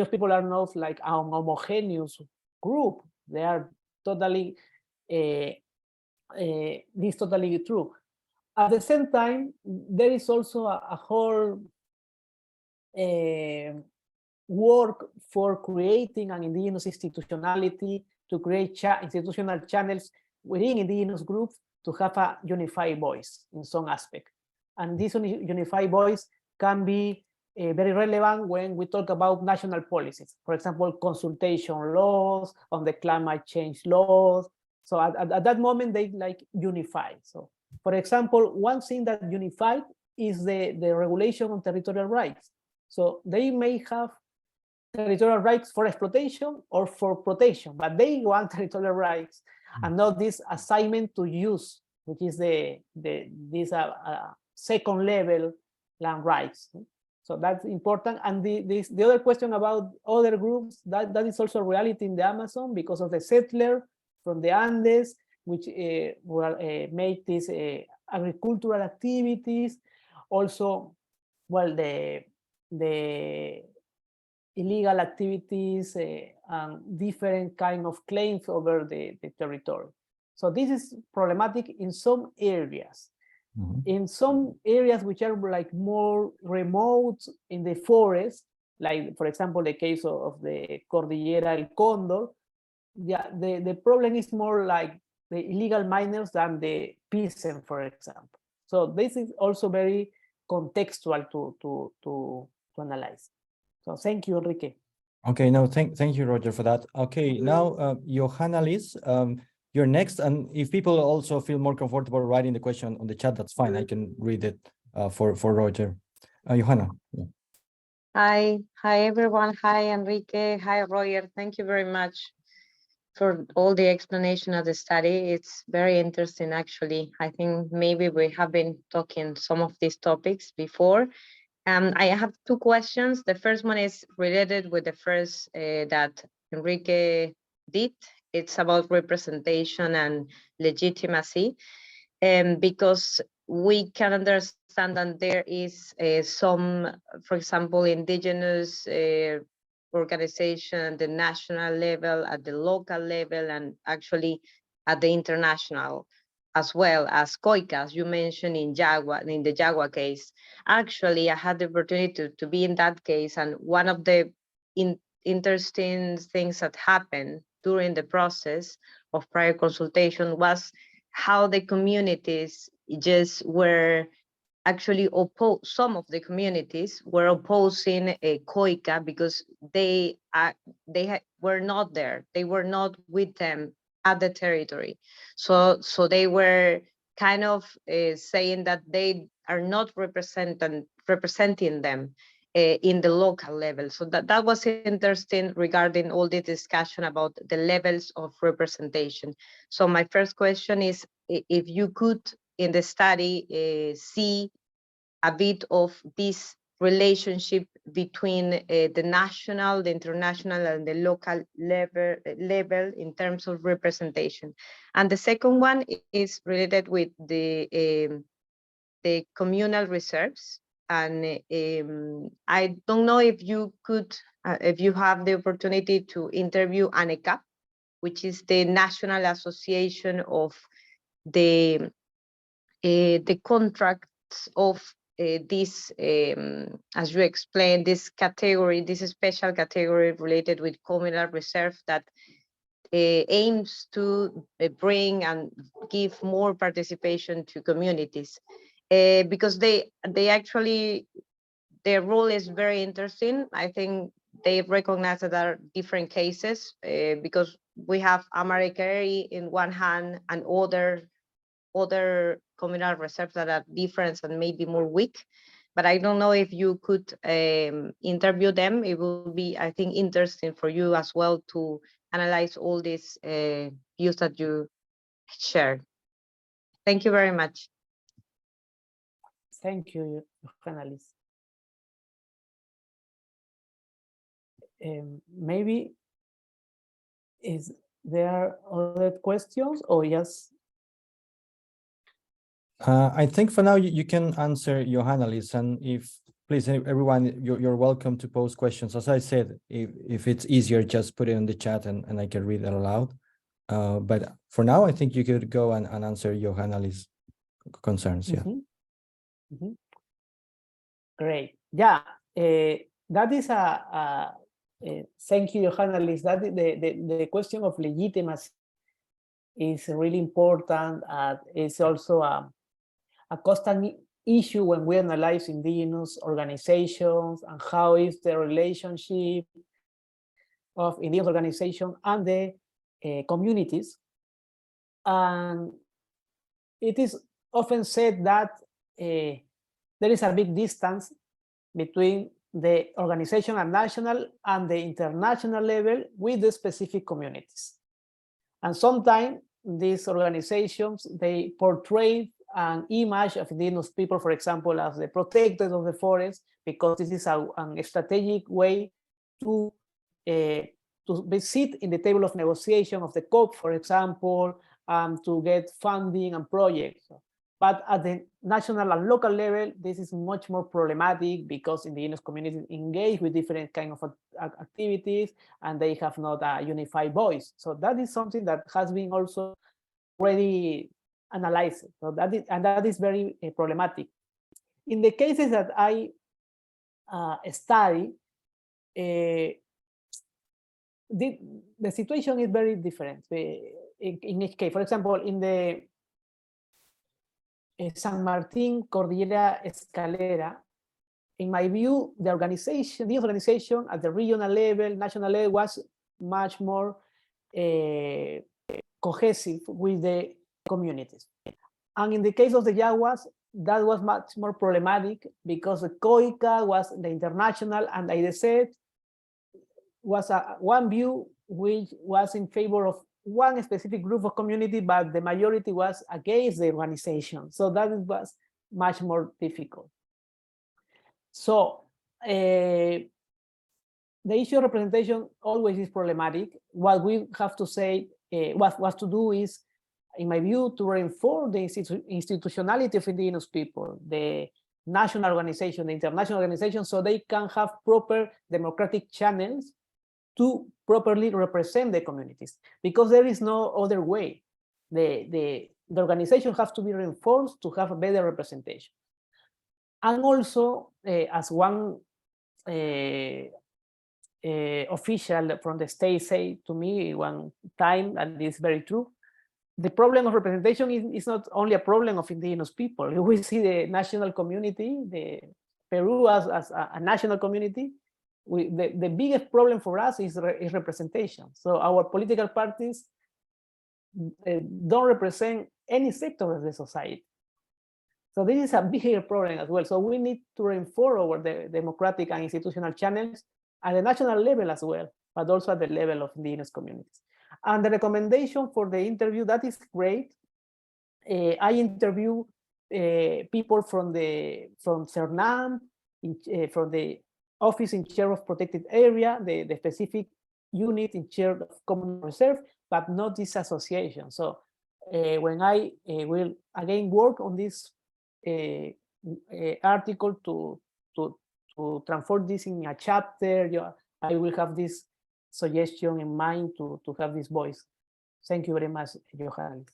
people are not like a homogeneous group. They are totally, this is totally true. At the same time, there is also a whole work for creating an indigenous institutionality, to create institutional channels within indigenous groups to have a unified voice in some aspect. And this unified voice can be very relevant when we talk about national policies. For example, consultation laws, on the climate change laws. So at that moment, they like unify. So for example, one thing that unified is the regulation on territorial rights. So they may have territorial rights for exploitation or for protection, but they want territorial rights and not this assignment to use, which is this second level land rights. So that's important. And the other question about other groups, that is also a reality in the Amazon because of the settler from the Andes, which make these agricultural activities. Also, well, the illegal activities and different kind of claims over the territory. So this is problematic in some areas. Mm-hmm. In some areas which are like more remote in the forest, like for example, the case of the Cordillera El Condor, yeah, the problem is more like the illegal miners than the peasant, for example. So this is also very contextual to analyze. So thank you, Enrique.
Okay, no, thank you, Roger, for that. Okay, now, Johanna Liz, you're next, and if people also feel more comfortable writing the question on the chat, that's fine. I can read it for Roger. Johanna. Yeah.
Hi everyone. Hi Enrique. Hi Roger. Thank you very much for all the explanation of the study. It's very interesting, actually. I think maybe we have been talking some of these topics before. I have two questions. The first one is related with the first that Enrique did. It's about representation and legitimacy, because we can understand that there is some, for example, indigenous organization at the national level, at the local level, and actually at the international, as well as COICAS, you mentioned in the Jaguar case. Actually, I had the opportunity to be in that case, and one of the interesting things that happened during the process of prior consultation was how the communities just were actually some of the communities were opposing a COICA because they were not there. They were not with them at the territory. So they were kind of saying that they are not representing them in the local level. So that was interesting regarding all the discussion about the levels of representation. So my first question is, if you could in the study see a bit of this relationship between the national, the international, and the local level in terms of representation. And the second one is related with the communal reserves. And I don't know if you could, if you have the opportunity to interview ANECAP, which is the National Association of the contracts of this, as you explained, this category, this special category related with communal reserve that aims to bring and give more participation to communities, because they actually, their role is very interesting. I think they recognize that there are different cases, because we have Americari in one hand and other communal reserves that are different and maybe more weak. But I don't know if you could interview them. It will be, I think, interesting for you as well to analyze all these views that you shared. Thank you very much.
Thank you, Johanna-Liz. Maybe is there other questions or yes?
I think for now you can answer Johanna-Liz, and if please everyone, you're welcome to pose questions. As I said, if it's easier, just put it in the chat and I can read it aloud. But for now, I think you could go and answer Johanna-Liz concerns. Yeah.
Great. Yeah, that is thank you, Johanna-Liz. That the question of legitimacy is really important. It's also a constant issue when we analyze indigenous organizations and how is the relationship of indigenous organizations and the communities. And it is often said that there is a big distance between the organization at national and the international level with the specific communities. And sometimes these organizations, they portray an image of indigenous people, for example, as the protectors of the forest, because this is a strategic way to sit in the table of negotiation of the COP, for example, to get funding and projects. But at the national and local level, this is much more problematic because indigenous communities engage with different kinds of activities and they have not a unified voice. So that is something that has been also already analyzed. So that is very problematic. In the cases that I study, the situation is very different in each case. For example, in the San Martín Cordillera Escalera, in my view, the organization at the regional level, national level was much more cohesive with the communities. And in the case of the Yaguas, that was much more problematic because the COICA was the international and IDC was one view which was in favor of one specific group of community, but the majority was against the organization. So that was much more difficult. So the issue of representation always is problematic. What we have to say, what to do is, in my view, to reinforce the institutionality of indigenous people, the national organization, the international organization, so they can have proper democratic channels to properly represent the communities, because there is no other way. The organization has to be reinforced to have a better representation. And also, as one official from the state said to me one time, and it's very true, the problem of representation is not only a problem of indigenous people. We see the national community, the Peru as a national community. The biggest problem for us is representation. So our political parties don't represent any sector of the society. So this is a bigger problem as well. So we need to reinforce our democratic and institutional channels at the national level as well, but also at the level of indigenous communities. And the recommendation for the interview, that is great. I interview people from CERNAM, from the Office in Charge of Protected Area, the specific unit in charge of common reserve, but not this association. So when I will again work on this article to transform this in a chapter, I will have this suggestion in mind to have this voice. Thank you very much, Johan.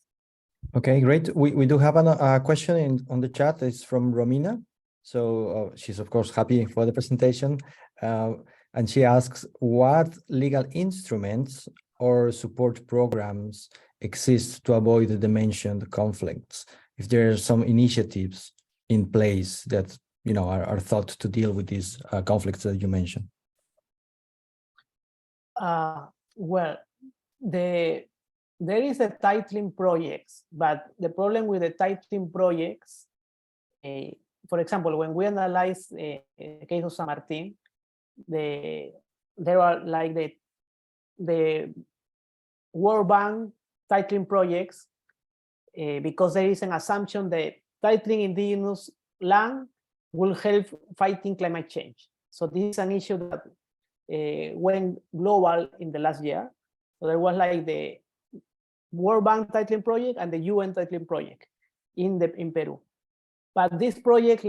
Okay, great. We do have a question on the chat. It's from Romina. So she's, of course, happy for the presentation. And she asks, what legal instruments or support programs exist to avoid the mentioned conflicts? If there are some initiatives in place that are thought to deal with these conflicts that you mentioned.
Well, there is a titling projects, but the problem with the titling projects, for example, when we analyze the case of San Martin, there are like the World Bank titling projects, because there is an assumption that titling indigenous land will help fighting climate change. So this is an issue that went global in the last year. So there was like the World Bank titling project and the UN titling project in Peru. But this project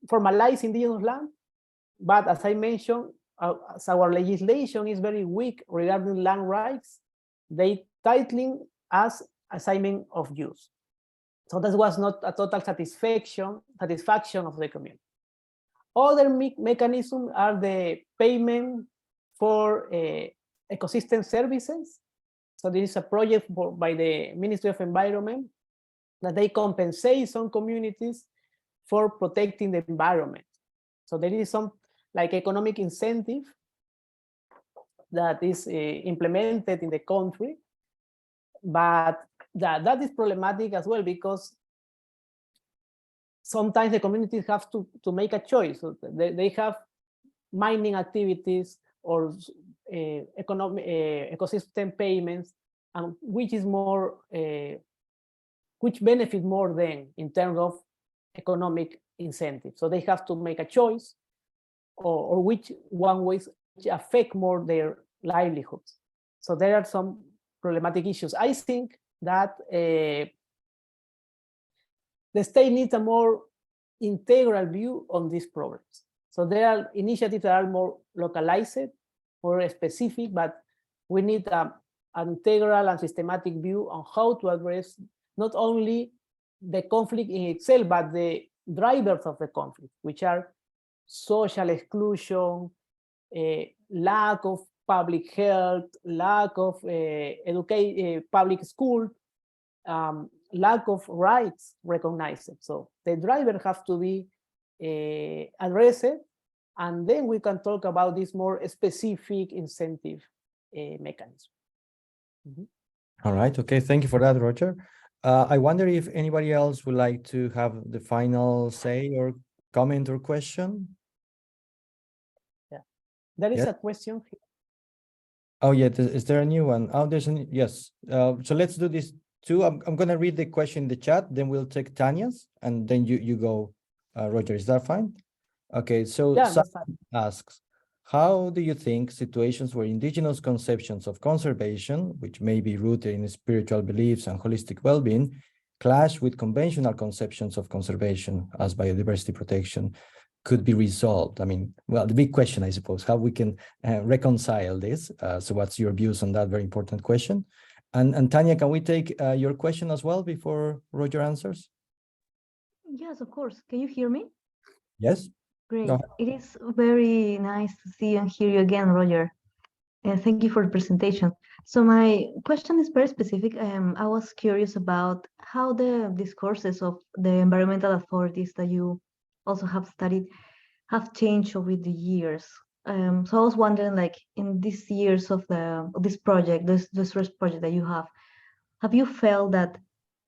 formalize indigenous land, but as I mentioned, as our legislation is very weak regarding land rights, they titling as assignment of use. So that was not a total satisfaction of the community. Other mechanisms are the payment for ecosystem services. So this is a project by the Ministry of Environment that they compensate some communities for protecting the environment. So there is some like economic incentive that is implemented in the country, but that is problematic as well, because sometimes the communities have to make a choice. So they have mining activities or ecosystem payments, and which is more, which benefit more than in terms of economic incentive. So they have to make a choice, or which one ways which affect more their livelihoods. So there are some problematic issues. I think that the state needs a more integral view on these problems. So there are initiatives that are more localized, more specific, but we need an integral and systematic view on how to address not only the conflict in itself, but the drivers of the conflict, which are social exclusion, lack of public health, lack of public school, lack of rights recognized. So the driver have to be addressed, and then we can talk about this more specific incentive mechanism. Mm-hmm.
All right. Okay. Thank you for that, Roger. I wonder if anybody else would like to have the final say or comment or question.
Yeah, there is a question.
Oh yeah, is there a new one? Oh, there's a yes. So let's do this too. I'm gonna read the question in the chat, then we'll take Tanya's, and then you go, Roger. Is that fine? Okay. So
Yeah,
someone asks, how do you think situations where indigenous conceptions of conservation, which may be rooted in spiritual beliefs and holistic well-being, clash with conventional conceptions of conservation as biodiversity protection, could be resolved? I mean, well, the big question, I suppose, how we can reconcile this. So what's your views on that very important question? And Tanya, can we take your question as well before Roger answers?
Yes, of course. Can you hear me?
Yes.
Great. It is very nice to see and hear you again, Roger. And thank you for the presentation. So my question is very specific. I was curious about how the discourses of the environmental authorities that you also have studied have changed over the years. So I was wondering, like, in these years of this project, this first project that you have you felt that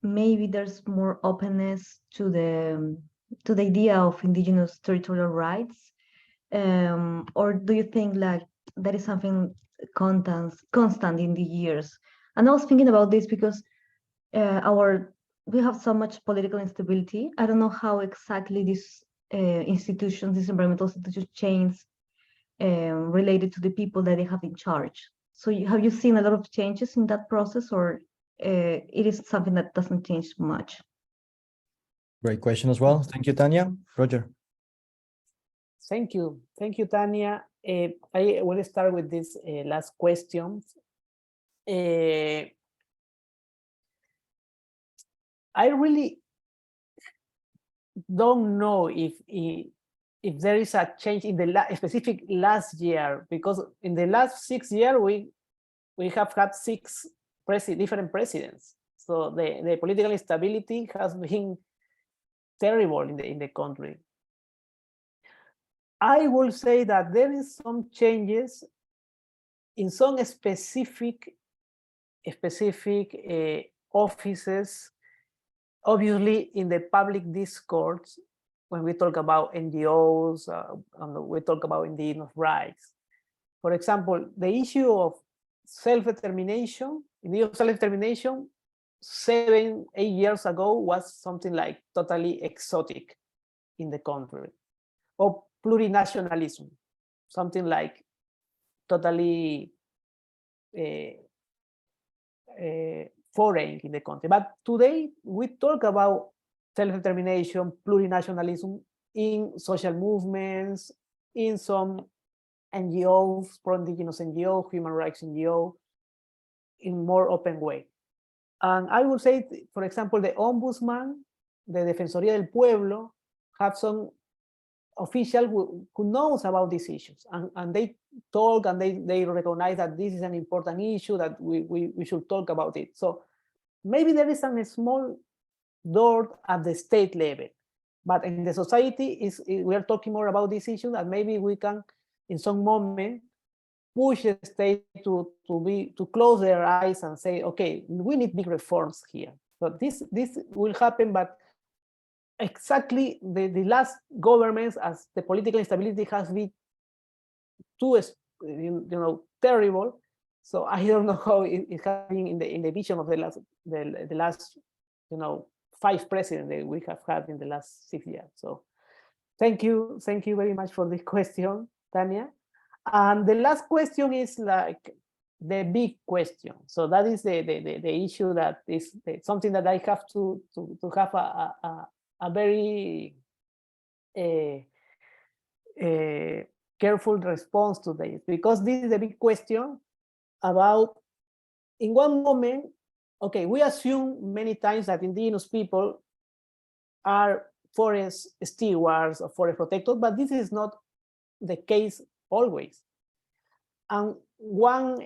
maybe there's more openness to the idea of indigenous territorial rights, or do you think like that is something constant in the years? And I was thinking about this because we have so much political instability. I don't know how exactly these institutions, these environmental institutions, change related to the people that they have in charge. So have you seen a lot of changes in that process, or it is something that doesn't change much?
Great question as well. Thank you, Tanya. Roger.
Thank you, Tanya. I will start with this last question. I really don't know if there is a change in the specific last year, because in the last 6 years we have had 6 different presidents. So the political instability has been terrible in the country. I will say that there is some changes in some specific offices. Obviously, in the public discourse, when we talk about NGOs, and we talk about indigenous rights. For example, the issue of self-determination, indigenous self-determination, 7-8 years ago was something like totally exotic in the country. Or plurinationalism, something like totally foreign in the country. But today we talk about self-determination, plurinationalism in social movements, in some NGOs, pro-indigenous NGO, human rights NGO, in more open way. And I would say, for example, the Ombudsman, the Defensoría del Pueblo, have some official who knows about these issues, and they talk and they recognize that this is an important issue, that we should talk about it. So maybe there is a small door at the state level, but in the society we are talking more about this issue, that maybe we can in some moment push the state to close their eyes and say, okay, we need big reforms here. So this will happen, but exactly the last governments, as the political instability has been too terrible. So I don't know how it has been in the vision of the last 5 presidents that we have had in the last 6 years. So thank you very much for this question, Tanya. And the last question is like the big question. So that is the issue that is something that I have to have a very careful response to this, because this is a big question about, in one moment, okay, we assume many times that indigenous people are forest stewards or forest protectors, but this is not the case always. And one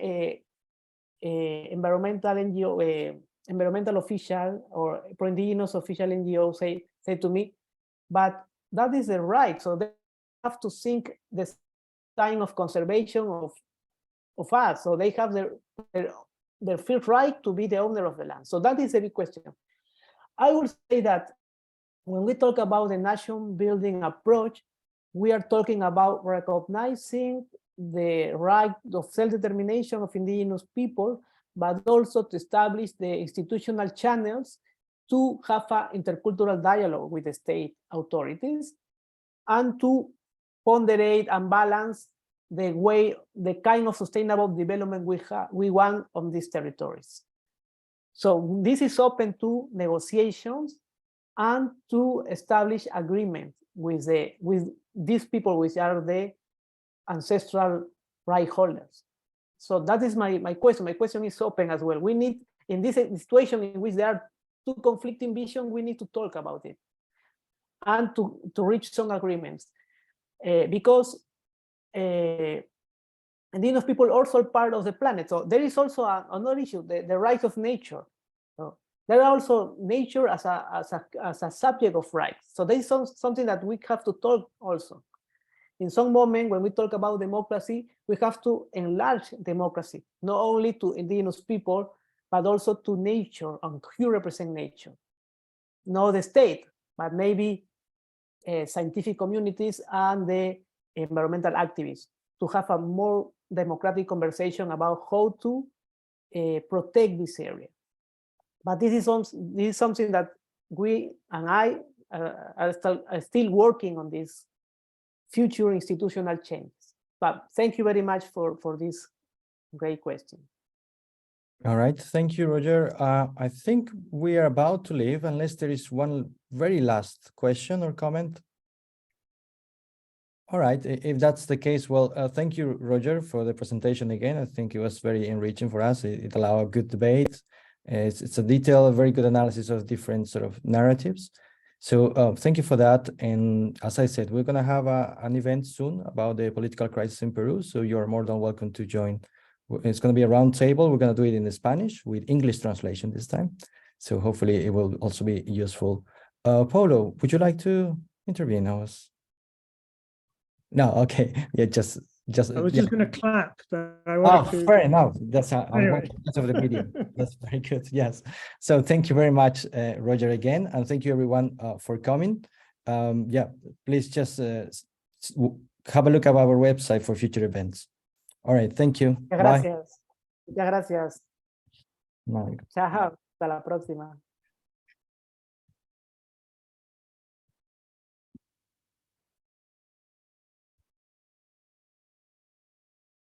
environmental NGO environmental official or pro-indigenous official NGO say to me, but that is the right. So they have to think the kind of conservation of us. So they have their first right to be the owner of the land. So that is a big question. I would say that when we talk about the nation building approach, we are talking about recognizing the right of self-determination of indigenous people, but also to establish the institutional channels to have an intercultural dialogue with the state authorities and to ponderate and balance the kind of sustainable development we want on these territories. So this is open to negotiations and to establish agreement with these people, which are the ancestral right holders. So that is my question. My question is open as well. We need, in this situation in which there are two conflicting visions, we need to talk about it and to reach some agreements, because indigenous people are also part of the planet. So there is also another issue, the rights of nature. So there are also nature as a subject of rights. So there is something that we have to talk also. In some moment, when we talk about democracy, we have to enlarge democracy, not only to indigenous people, but also to nature and who represent nature. Not the state, but maybe scientific communities and the environmental activists, to have a more democratic conversation about how to protect this area. But this is something that we and I are still working on this future institutional changes. But thank you very much for this great question.
All right, thank you, Roger. I think we are about to leave unless there is one very last question or comment. All right, if that's the case, well, thank you, Roger, for the presentation again. I think it was very enriching for us. It allowed a good debate. It's a detailed, very good analysis of different sort of narratives. So thank you for that. And as I said, we're going to have an event soon about the political crisis in Peru. So you're more than welcome to join. It's going to be a round table. We're going to do it in Spanish with English translation this time. So hopefully it will also be useful. Paulo, would you like to intervene? No, okay. Yeah, just
I was just going to clap, but I
Oh,
wanted to.
fair enough. That's
Anyway.
because of the video. That's very good. Yes. So thank you very much, Roger, again, and thank you everyone for coming. Yeah, please just have a look at our website for future events. All right. Thank you.
Muchas gracias. Muchas gracias.
Bye.
Chao. Hasta la próxima.